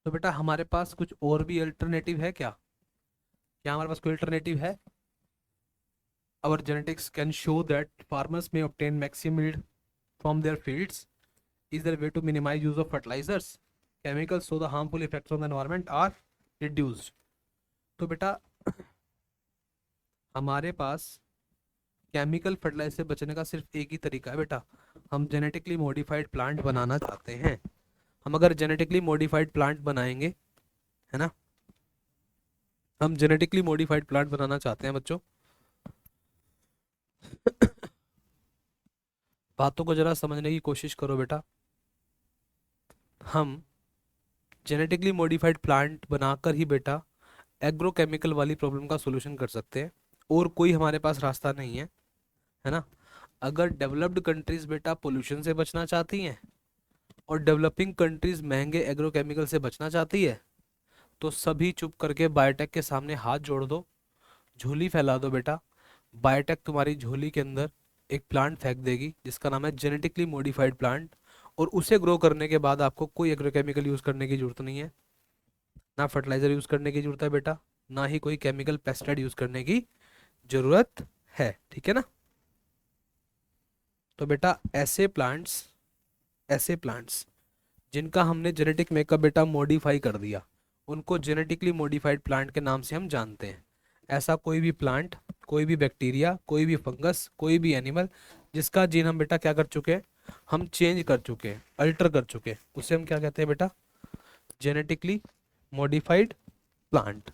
तो बेटा हमारे पास कुछ और भी अल्टरनेटिव है क्या, क्या हमारे पास कोई अल्टरनेटिव है। Our genetics can show that farmers may obtain maximum yield from their fields. Is there a way to minimize use of fertilizers, chemicals so the harmful effects on the environment are reduced? तो बेटा हमारे पास chemical fertiliser से बचने का सिर्फ एक ही तरीका है बेटा, हम जेनेटिकली मॉडिफाइड प्लांट बनाना चाहते हैं। हम अगर जेनेटिकली मॉडिफाइड प्लांट बनाएंगे, है ना, हम जेनेटिकली मॉडिफाइड प्लांट बनाना चाहते हैं बच्चों। बातों को जरा समझने की कोशिश करो बेटा। हम जेनेटिकली मॉडिफाइड प्लांट बनाकर ही बेटा एग्रोकेमिकल वाली प्रॉब्लम का सोल्यूशन कर सकते हैं, और कोई हमारे पास रास्ता नहीं है ना। अगर डेवलप्ड कंट्रीज बेटा पोल्यूशन से बचना चाहती हैं और डेवलपिंग कंट्रीज महंगे एग्रोकेमिकल से बचना चाहती है, तो सभी चुप करके बायोटेक के सामने हाथ जोड़ दो, झोली फैला दो बेटा। बायोटेक तुम्हारी झोली के अंदर एक प्लांट फेंक देगी जिसका नाम है जेनेटिकली मॉडिफाइड प्लांट, और उसे ग्रो करने के बाद आपको कोई एग्रोकेमिकल यूज करने की जरूरत नहीं है, ना फर्टिलाइजर यूज करने की जरूरत है बेटा, ना ही कोई केमिकल पेस्टिसाइड यूज करने की जरूरत है, ठीक है ना। तो बेटा ऐसे प्लांट्स जिनका हमने जेनेटिक मेकअप बेटा मॉडिफाई कर दिया, उनको जेनेटिकली मॉडिफाइड प्लांट के नाम से हम जानते हैं। ऐसा कोई भी प्लांट, कोई भी बैक्टीरिया, कोई भी फंगस, कोई भी एनिमल जिसका जीन हम बेटा क्या कर चुके हैं, हम चेंज कर चुके हैं, अल्टर कर चुके हैं, उसे हम क्या कहते हैं बेटा, जेनेटिकली मॉडिफाइड प्लांट,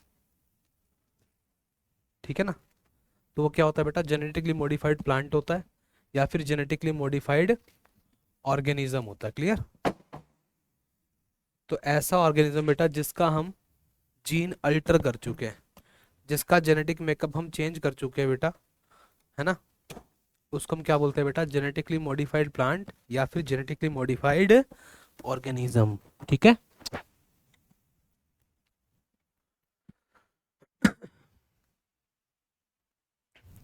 ठीक है ना। तो वो क्या होता है बेटा, जेनेटिकली मॉडिफाइड प्लांट होता है या फिर जेनेटिकली मॉडिफाइड ऑर्गेनिज्म होता है, क्लियर। तो ऐसा ऑर्गेनिज्म बेटा जिसका हम जीन अल्टर कर चुके हैं, जिसका जेनेटिक मेकअप हम चेंज कर चुके हैं बेटा, है ना, उसको हम क्या बोलते हैं बेटा, जेनेटिकली मॉडिफाइड प्लांट या फिर जेनेटिकली मॉडिफाइड ऑर्गेनिज्म, ठीक है।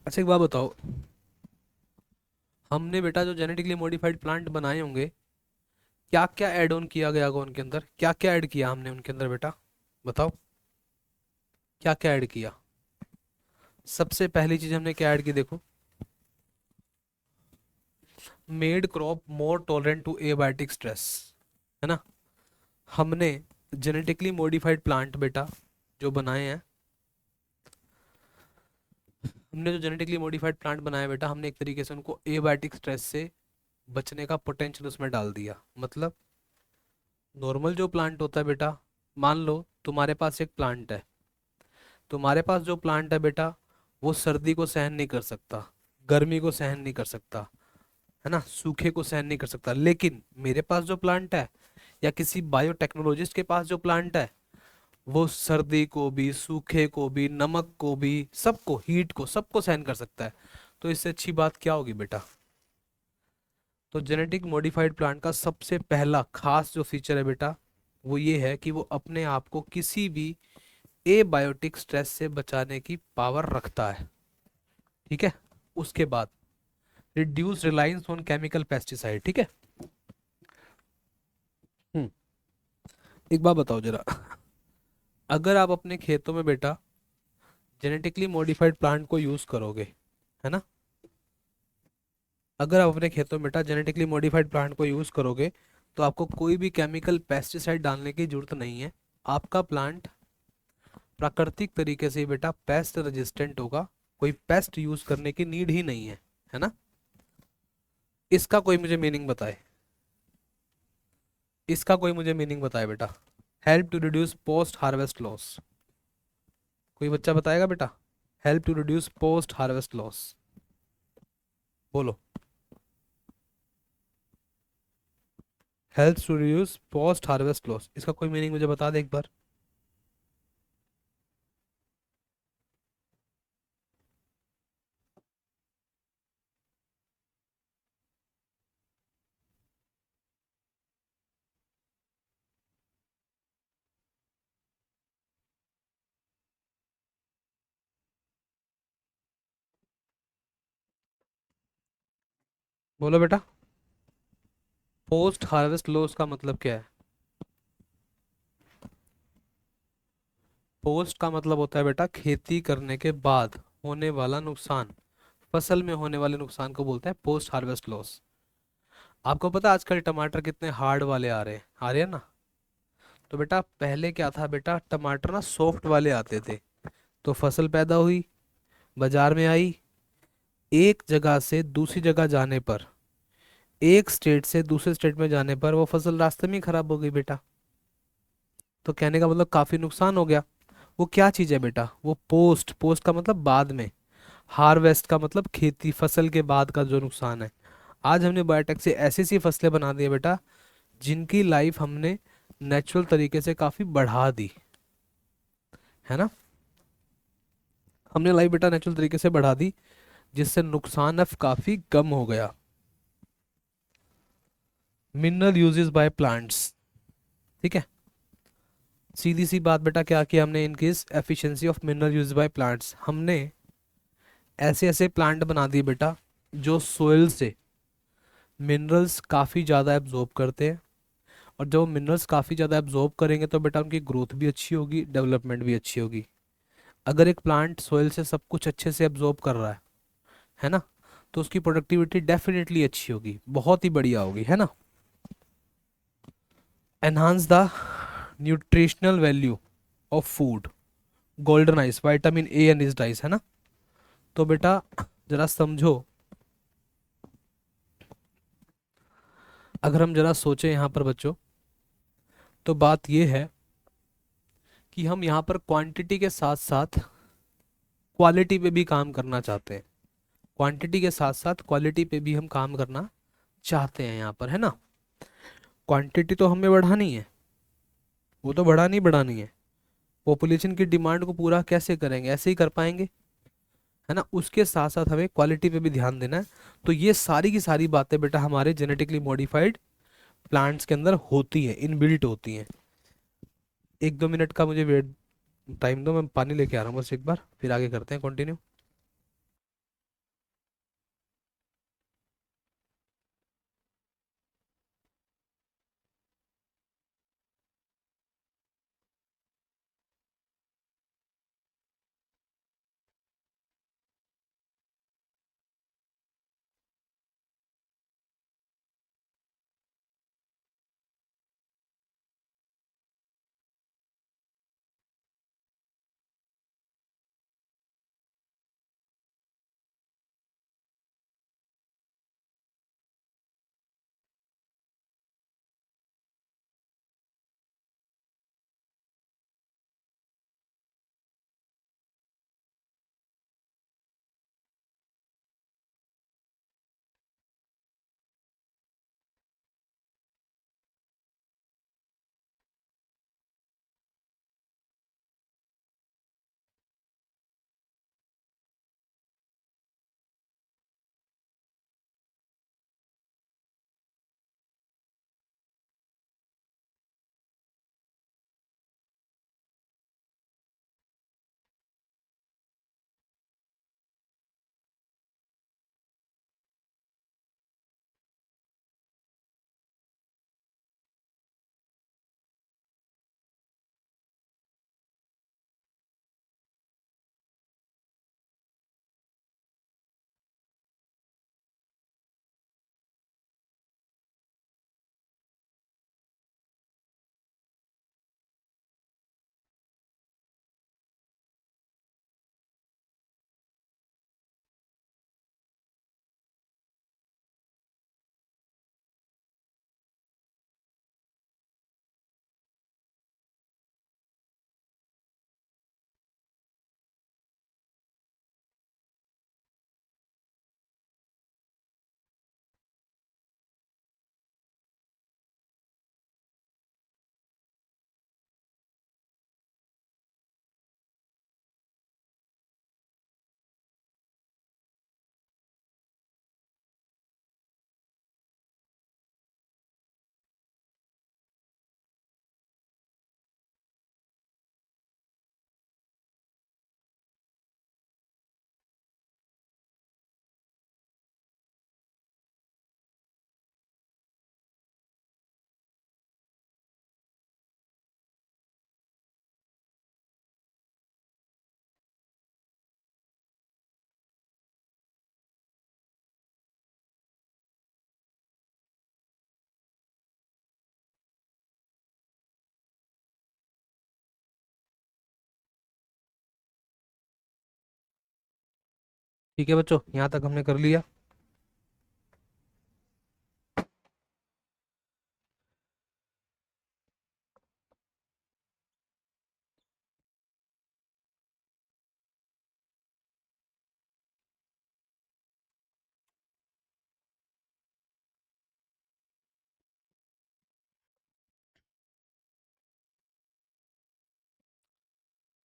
अच्छा एक बात बताओ, हमने बेटा जो जेनेटिकली मॉडिफाइड प्लांट बनाए होंगे, क्या क्या ऐड ऑन किया गया होगा उनके अंदर, क्या क्या ऐड किया हमने उनके अंदर बेटा, बताओ क्या क्या ऐड किया। सबसे पहली चीज हमने क्या ऐड की, देखो, made crop more tolerant to abiotic stress, है ना। हमने जेनेटिकली मॉडिफाइड प्लांट बेटा जो बनाए हैं, हमने जो जेनेटिकली मॉडिफाइड प्लांट बनाया बेटा, हमने एक तरीके से उनको एबायोटिक स्ट्रेस से बचने का पोटेंशियल उसमें डाल दिया। मतलब नॉर्मल जो प्लांट होता है बेटा, मान लो तुम्हारे पास एक प्लांट है, तुम्हारे पास जो प्लांट है बेटा वो सर्दी को सहन नहीं कर सकता, गर्मी को सहन नहीं कर सकता, है ना, सूखे को सहन नहीं कर सकता, लेकिन मेरे पास जो प्लांट है या किसी बायोटेक्नोलॉजिस्ट के पास जो प्लांट है, वो सर्दी को भी, सूखे को भी, नमक को भी, सबको, हीट को, सबको सहन कर सकता है। तो इससे अच्छी बात क्या होगी बेटा। तो जेनेटिक मॉडिफाइड प्लांट का सबसे पहला खास जो फीचर है बेटा, वो ये है कि वो अपने आप को किसी भी एबायोटिक स्ट्रेस से बचाने की पावर रखता है, ठीक है। उसके बाद reduce reliance on chemical pesticide, ठीक है। हम्म एक बात बताओ जरा, अगर आप अपने खेतों में बेटा जेनेटिकली मॉडिफाइड प्लांट को यूज करोगे, है ना, अगर आप अपने खेतों में बेटा जेनेटिकली मॉडिफाइड प्लांट को यूज करोगे, तो आपको कोई भी केमिकल पेस्टिसाइड डालने की जरूरत नहीं है। आपका प्लांट प्राकृतिक तरीके से ही बेटा पेस्ट रेजिस्टेंट होगा, कोई पेस्ट यूज करने की नीड ही नहीं है ना। इसका कोई मुझे मीनिंग बताए, इसका कोई मुझे मीनिंग बताए बेटा। Help to reduce post harvest loss, कोई बच्चा बताएगा बेटा, help to reduce post harvest loss, बोलो। Help to reduce post harvest loss, इसका कोई मीनिंग मुझे बता दे एक बार। बोलो बेटा, पोस्ट हार्वेस्ट लॉस का मतलब क्या है। पोस्ट का मतलब होता है बेटा खेती करने के बाद होने वाला नुकसान, फसल में होने वाले नुकसान को बोलते हैं पोस्ट हार्वेस्ट लॉस। आपको पता है आजकल टमाटर कितने हार्ड वाले आ रहे हैं ना। तो बेटा पहले क्या था बेटा, टमाटर ना सॉफ्ट वाले आते थे, तो फसल पैदा हुई, बाजार में आई, एक जगह से दूसरी जगह जाने पर, एक स्टेट से दूसरे स्टेट में जाने पर वो फसल रास्ते में ही खराब हो गई बेटा। तो कहने का मतलब काफी नुकसान हो गया। वो क्या चीज है बेटा, वो पोस्ट, पोस्ट का मतलब बाद में, हार्वेस्ट का मतलब खेती, फसल के बाद का जो नुकसान है। आज हमने बायोटेक से ऐसी ऐसी फसलें बना दी है बेटा जिनकी लाइफ हमने नेचुरल तरीके से काफी बढ़ा दी, है ना। हमने लाइफ बेटा नेचुरल तरीके से बढ़ा दी, जिससे नुकसान अब काफी कम हो गया। मिनरल यूजेस बाय प्लांट्स, ठीक है। सीधी सी बात बेटा, क्या किया हमने, increase efficiency of mineral use by plants. हमने ऐसे ऐसे प्लांट बना दिए बेटा जो सोइल से मिनरल्स काफ़ी ज़्यादा एब्जॉर्ब करते हैं, और जब वो मिनरल्स काफ़ी ज़्यादा एब्जॉर्ब करेंगे तो बेटा उनकी ग्रोथ भी अच्छी होगी, डेवलपमेंट भी अच्छी होगी। अगर एक प्लांट सोइल से सब कुछ अच्छे से एब्जॉर्ब कर रहा है ना, तो उसकी प्रोडक्टिविटी डेफिनेटली अच्छी होगी, बहुत ही बढ़िया होगी, है ना। Enhance the nutritional value of food, golden ice, vitamin A and इस डाइस, है ना। तो बेटा जरा समझो, अगर हम जरा सोचें यहाँ पर बच्चों, तो बात ये है कि हम यहाँ पर क्वांटिटी के साथ साथ क्वालिटी पे भी काम करना चाहते हैं। क्वांटिटी के साथ साथ क्वालिटी पे भी हम काम करना चाहते हैं यहाँ पर, है ना। क्वांटिटी तो हमें बढ़ानी है, वो तो बढ़ानी है। पॉपुलेशन की डिमांड को पूरा कैसे करेंगे, ऐसे ही कर पाएंगे, है ना। उसके साथ साथ हमें क्वालिटी पे भी ध्यान देना है। तो ये सारी की सारी बातें बेटा हमारे जेनेटिकली मॉडिफाइड प्लांट्स के अंदर होती है, इनबिल्ट होती हैं। 1-2 मिनट का मुझे वेट टाइम दो, मैं पानी लेके आ रहा हूँ बस एक बार, फिर आगे करते हैं कंटिन्यू। ठीक है बच्चों, यहाँ तक हमने कर लिया।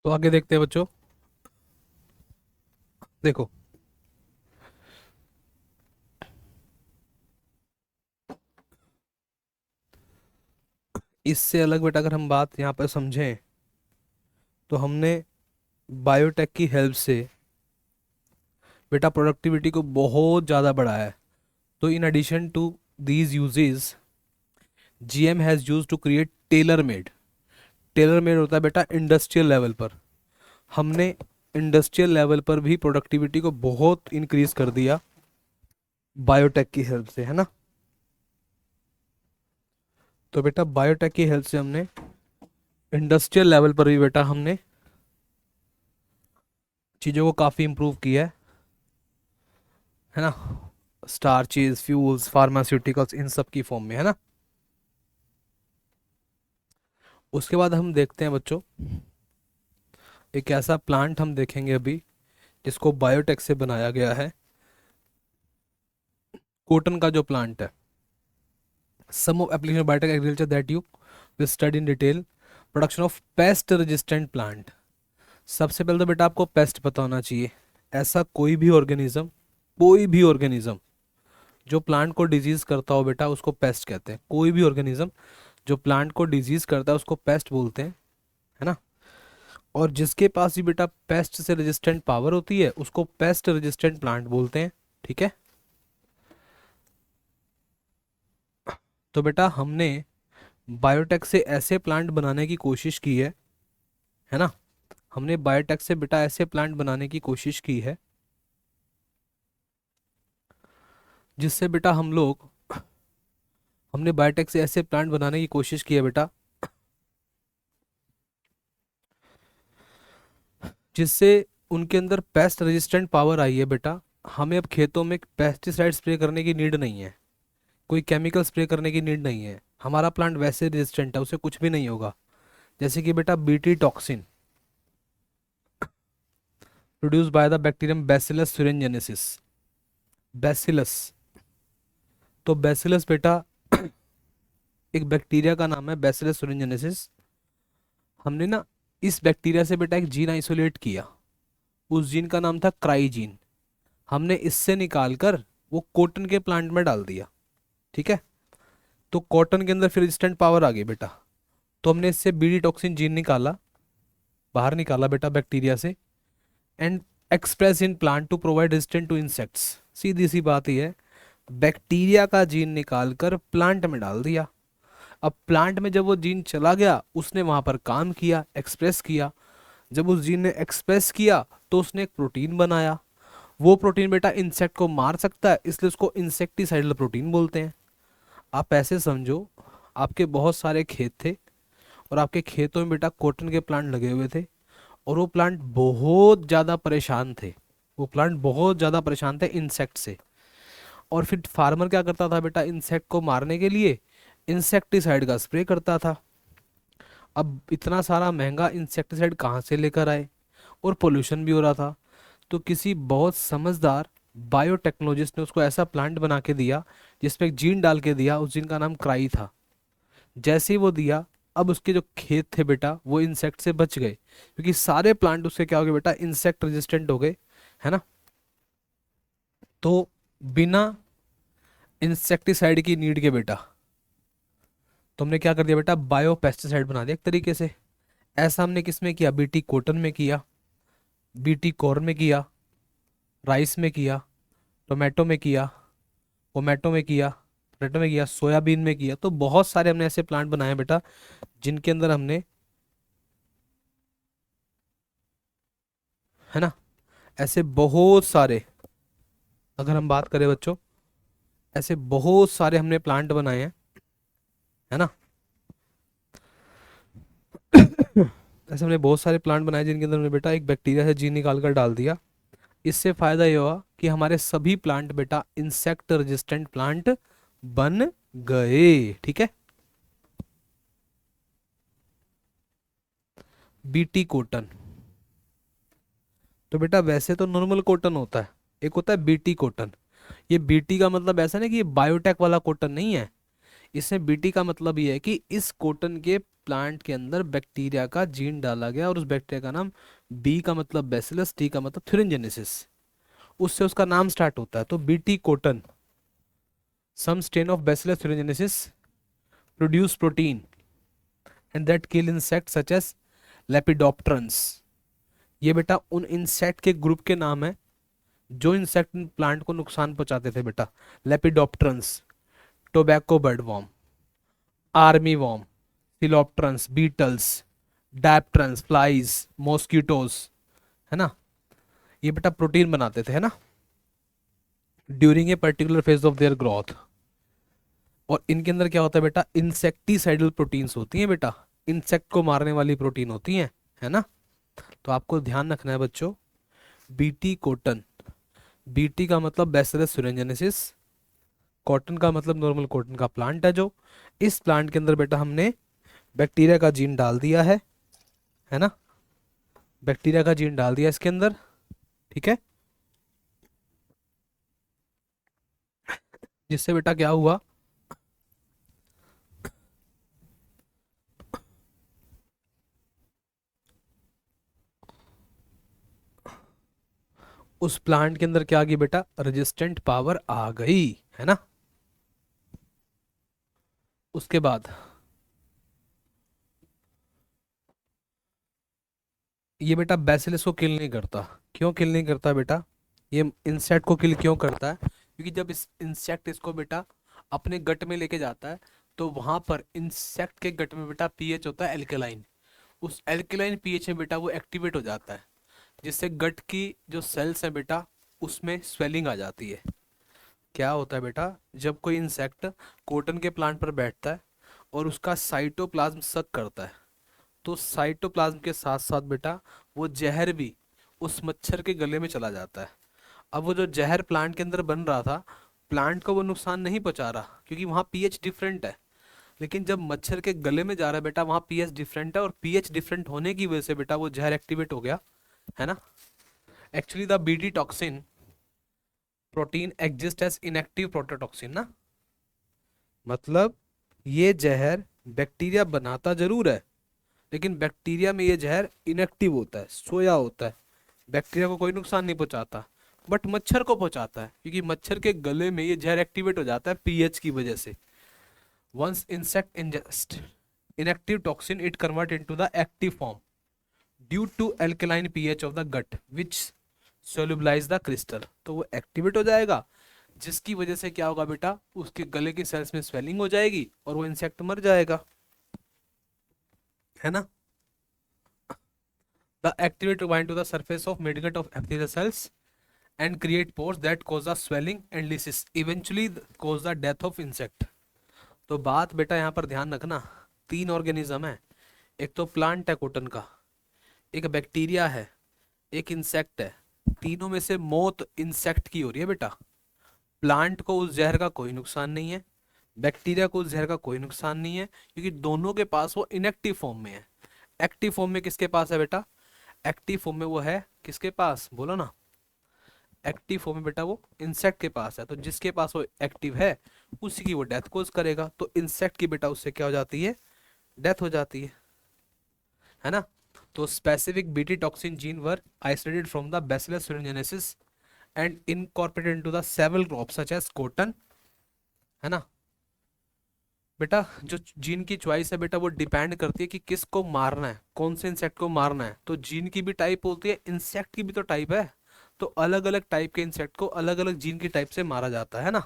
तो आगे देखते हैं बच्चों। देखो, इससे अलग बेटा अगर हम बात यहाँ पर समझें तो हमने बायोटेक की हेल्प से बेटा प्रोडक्टिविटी को बहुत ज़्यादा बढ़ाया है। तो in addition to these uses, GM has use to create tailor made. Tailor made होता है बेटा इंडस्ट्रियल लेवल पर। हमने इंडस्ट्रियल लेवल पर भी प्रोडक्टिविटी को बहुत इंक्रीज कर दिया बायोटेक की हेल्प से, है ना। तो बेटा बायोटेक की हेल्प से हमने इंडस्ट्रियल लेवल पर भी बेटा हमने चीज़ों को काफ़ी इम्प्रूव किया है ना। स्टार्चेज, फ्यूल्स, फार्मास्यूटिकल्स, इन सब की फॉर्म में, है ना। उसके बाद हम देखते हैं बच्चों, एक ऐसा प्लांट हम देखेंगे अभी जिसको बायोटेक से बनाया गया है, कॉटन का जो प्लांट है। Some of application biotech agriculture that you will study in detail. Production of pest resistant plant. सबसे पहले तो बेटा आपको पेस्ट पता होना चाहिए। ऐसा कोई भी ऑर्गेनिज्म जो प्लांट को डिजीज करता हो बेटा उसको पेस्ट कहते हैं। कोई भी ऑर्गेनिज्म जो प्लांट को डिजीज करता है उसको पेस्ट बोलते हैं, है ना। और जिसके पास भी बेटा पेस्ट से रेजिस्टेंट पावर होती है उसको पेस्ट रेजिस्टेंट प्लांट बोलते हैं, ठीक है। तो बेटा हमने बायोटेक से ऐसे प्लांट बनाने की कोशिश की है ना। हमने बायोटेक से बेटा ऐसे प्लांट बनाने की कोशिश की है जिससे बेटा हमने बायोटेक से ऐसे प्लांट बनाने की कोशिश की है बेटा जिससे उनके अंदर पेस्ट रेजिस्टेंट पावर आई है बेटा। हमें अब खेतों में पेस्टिसाइड स्प्रे करने की नीड नहीं है, कोई केमिकल स्प्रे करने की नीड नहीं है। हमारा प्लांट वैसे रेजिस्टेंट है, उसे कुछ भी नहीं होगा। जैसे कि बेटा BT toxin produce by the bacterium bacillus thuringiensis। Bacillus, तो बैसिलस बेटा एक बैक्टीरिया का नाम है, बैसिलस thuringiensis। हमने ना इस बैक्टीरिया से बेटा एक जीन आइसोलेट किया, उस जीन का नाम था क्राई जीन। हमने इससे निकाल कर वो कॉटन के प्लांट में डाल दिया, ठीक है। तो कॉटन के अंदर फिर रेजिस्टेंट पावर आ गई बेटा। तो हमने इससे बीडी टॉक्सिन जीन निकाला, बाहर निकाला बेटा बैक्टीरिया से, and express in plant to provide resistant to insects. सीधी सी बात ही है, बैक्टीरिया का जीन निकाल कर प्लांट में डाल दिया। अब प्लांट में जब वो जीन चला गया उसने वहां पर काम किया, एक्सप्रेस किया। जब उस जीन ने एक्सप्रेस किया तो उसने एक प्रोटीन बनाया। वो प्रोटीन बेटा इंसेक्ट को मार सकता है, इसलिए उसको इंसेक्टिसाइडल प्रोटीन बोलते हैं। आप ऐसे समझो, आपके बहुत सारे खेत थे और आपके खेतों में बेटा कॉटन के प्लांट लगे हुए थे और वो प्लांट बहुत ज़्यादा परेशान थे। वो प्लांट बहुत ज़्यादा परेशान थे इंसेक्ट से। और फिर फार्मर क्या करता था बेटा, इंसेक्ट को मारने के लिए इंसेक्टिसाइड का स्प्रे करता था। अब इतना सारा महंगा इंसेक्टिसाइड कहाँ से लेकर आए, और पोल्यूशन भी हो रहा था। तो किसी बहुत समझदार बायोटेक्नोलॉजिस्ट ने उसको ऐसा प्लांट बना के दिया जिसमें एक जीन डाल के दिया, उस जीन का नाम क्राई था। जैसे ही वो दिया, अब उसके जो खेत थे बेटा वो इंसेक्ट से बच गए, क्योंकि सारे प्लांट उसके क्या हो गए बेटा, इंसेक्ट रेजिस्टेंट हो गए, है ना। तो बिना इंसेक्टिसाइड की नीड के बेटा तुमने क्या कर दिया बेटा, बायो पेस्टिसाइड बना दिया एक तरीके से। ऐसा हमने किस में किया, बीटी कॉटन में किया, बीटी कॉर्न में किया, राइस में किया, टोमेटो में किया, टोमेटो में किया, पोटैटो में किया, सोयाबीन में किया। तो बहुत सारे हमने ऐसे प्लांट बनाए हैं बेटा जिनके अंदर हमने, है ना, ऐसे बहुत सारे, अगर हम बात करें बच्चों, ऐसे बहुत सारे हमने प्लांट बनाए हैं, है ना। ऐसे हमने बहुत सारे प्लांट बनाए जिनके अंदर हमने बेटा एक बैक्टीरिया से जीन निकाल कर डाल दिया। इससे फायदा ये हुआ कि हमारे सभी प्लांट बेटा इंसेक्ट रेजिस्टेंट प्लांट बन गए, ठीक है। बीटी कॉटन, तो बेटा वैसे तो नॉर्मल कॉटन होता है, एक होता है बीटी कॉटन। ये बीटी का मतलब ऐसा नहीं कि ये बायोटेक वाला कॉटन नहीं है। इसमें बीटी का मतलब ये है कि इस कॉटन के प्लांट के अंदर बैक्टीरिया का जीन डाला गया और उस बैक्टीरिया का नाम, बी का मतलब बैसिलस, टी का मतलब थ्यूरिंजेनेसिस, उससे उसका नाम स्टार्ट होता है। तो BT cotton, some strain of bacillus thuringiensis produce protein and that kill insect such as lepidopterans. ये बेटा उन इंसेक्ट के ग्रुप के नाम है जो इंसेक्ट प्लांट को नुकसान पहुंचाते थे बेटा। Lepidopterans, tobacco bird worm, army worm, coleopterans beetles, dipterans flies, mosquitoes, है ना। ये बेटा प्रोटीन बनाते थे, है ना, during a particular phase of their growth. और इनके अंदर क्या होता है बेटा, इंसेक्टिसाइडल प्रोटीन्स होती हैं बेटा, इंसेक्ट को मारने वाली प्रोटीन होती हैं, है ना। तो आपको ध्यान रखना है बच्चों, बीटी कॉटन, बीटी का मतलब बैसिलस thuringiensis, कॉटन का मतलब नॉर्मल कॉटन का प्लांट है जो, इस प्लांट के अंदर बेटा हमने बैक्टीरिया का जीन डाल दिया है ना, बैक्टीरिया का जीन डाल दिया इसके अंदर, ठीक है। जिससे बेटा क्या हुआ, उस प्लांट के अंदर क्या आ गई बेटा, रेजिस्टेंट पावर आ गई, है ना। उसके बाद ये बेटा बैसिलस को किल नहीं करता। क्यों किल नहीं करता बेटा, ये इंसेक्ट को किल क्यों करता है, क्योंकि जब इस इंसेक्ट इसको बेटा अपने गट में लेके जाता है तो वहां पर इंसेक्ट के गट में बेटा पीएच होता है एल्केलाइन, उस एल्केलाइन पीएच में बेटा वो एक्टिवेट हो जाता है, जिससे गट की जो सेल्स है बेटा उसमें स्वेलिंग आ जाती है। क्या होता है बेटा, जब कोई इंसेक्ट कॉटन के प्लांट पर बैठता है और उसका साइटोप्लाज्म सक करता है, तो साइटोप्लाज्म के साथ साथ बेटा वो जहर भी उस मच्छर के गले में चला जाता है। अब वो जो जहर प्लांट के अंदर बन रहा था, प्लांट को वो नुकसान नहीं पहुंचा रहा क्योंकि वहाँ पीएच डिफरेंट है, लेकिन जब मच्छर के गले में जा रहा है बेटा वहाँ पीएच डिफरेंट है, और पीएच डिफरेंट होने की वजह से बेटा वो जहर एक्टिवेट हो गया, है ना। Actually the BT toxin protein exist as inactive prototoxin ना, मतलब ये जहर बैक्टीरिया बनाता जरूर है, लेकिन बैक्टीरिया में ये जहर इनएक्टिव होता है, सोया होता है, बैक्टीरिया को कोई नुकसान नहीं पहुंचाता, बट मच्छर को पहुंचाता है क्योंकि मच्छर के गले में ये जहर एक्टिवेट हो जाता है पीएच की वजह से। Once insect ingest inactive toxin it convert into the active form due to alkaline pH of the gut which solubilize the crystal। तो वो एक्टिवेट हो जाएगा, जिसकी वजह से क्या होगा बेटा, उसके गले की सेल्स में स्वेलिंग हो जाएगी और वो इंसेक्ट मर जाएगा, है ना। The activate bind to the surface of midgut of epithelial cells and create pores that cause the swelling and lysis eventually cause the death of insect। तो बात बेटा यहाँ पर ध्यान रखना, तीन ऑर्गेनिज्म है, एक तो प्लांट है कॉटन का, एक बैक्टीरिया है, एक इंसेक्ट है। तीनों में से मौत इंसेक्ट की हो रही है बेटा। प्लांट को उस जहर का कोई नुकसान नहीं है, बैक्टीरिया को उस जहर का कोई नुकसान नहीं है, क्योंकि दोनों के पास वो इनएक्टिव फॉर्म में है। एक्टिव फॉर्म में किसके पास है बेटा, एक्टिव फॉर्म में वो है किसके पास, बोलो ना। एक्टिव फॉर्म में बेटा वो इंसेक्ट के पास है, तो जिसके पास वो एक्टिव है उसी की वो डेथ कोज करेगा, तो इंसेक्ट की बेटा उससे क्या हो जाती है, डेथ हो जाती है ना। तो specific BT toxin gene were isolated from the bacillus thuringiensis and incorporated into the several crop such as cotton, है ना। बेटा जो जीन की चॉइस है बेटा वो डिपेंड करती है कि किसको मारना है, कौन से इंसेक्ट को मारना है। तो जीन की भी टाइप होती है, इंसेक्ट की भी तो टाइप है, तो अलग अलग टाइप के इंसेक्ट को अलग अलग जीन की टाइप से मारा जाता है ना।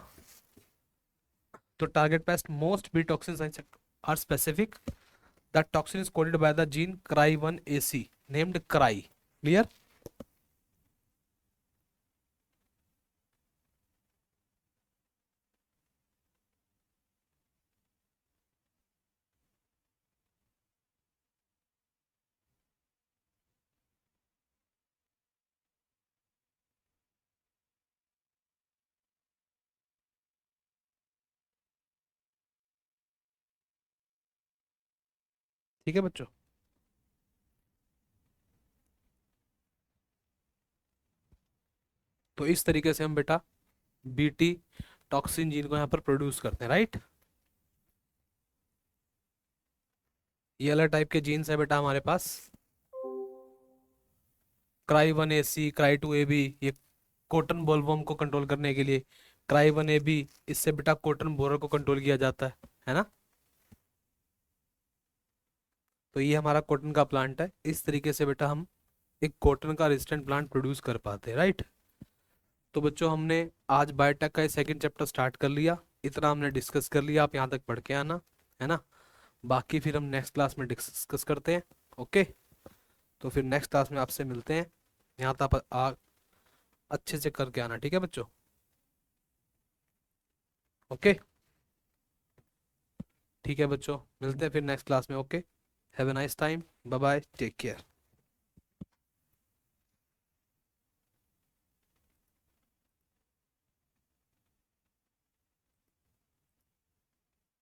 तो target pest most B toxin insect are specific, the toxin is coded by the gene cry1ac named cry। Clear. ठीक है बच्चों, तो इस तरीके से हम बेटा बीटी टॉक्सिन जीन को यहाँ पर प्रोड्यूस करते हैं, राइट। ये अलग टाइप के जीन्स है बेटा हमारे पास, cry1ac cry2ab, ये कॉटन बोलवर्म को कंट्रोल करने के लिए। क्राई 1AB, इससे बेटा कॉटन बोरर को कंट्रोल किया जाता है ना। तो ये हमारा कॉटन का प्लांट है। इस तरीके से बेटा हम एक कॉटन का रेजिस्टेंट प्लांट प्रोड्यूस कर पाते हैं, राइट। तो बच्चों हमने आज बायोटेक का सेकंड चैप्टर स्टार्ट कर लिया, इतना हमने डिस्कस कर लिया, आप यहाँ तक पढ़ के आना, है ना। बाकी फिर हम नेक्स्ट क्लास में डिस्कस करते हैं। ओके, तो फिर नेक्स्ट क्लास में आपसे मिलते हैं। यहाँ तक अच्छे से करके आना, ठीक है बच्चों। ओके, ठीक है बच्चों, मिलते हैं फिर नेक्स्ट क्लास में। Okay, have a nice time, bye bye, take care.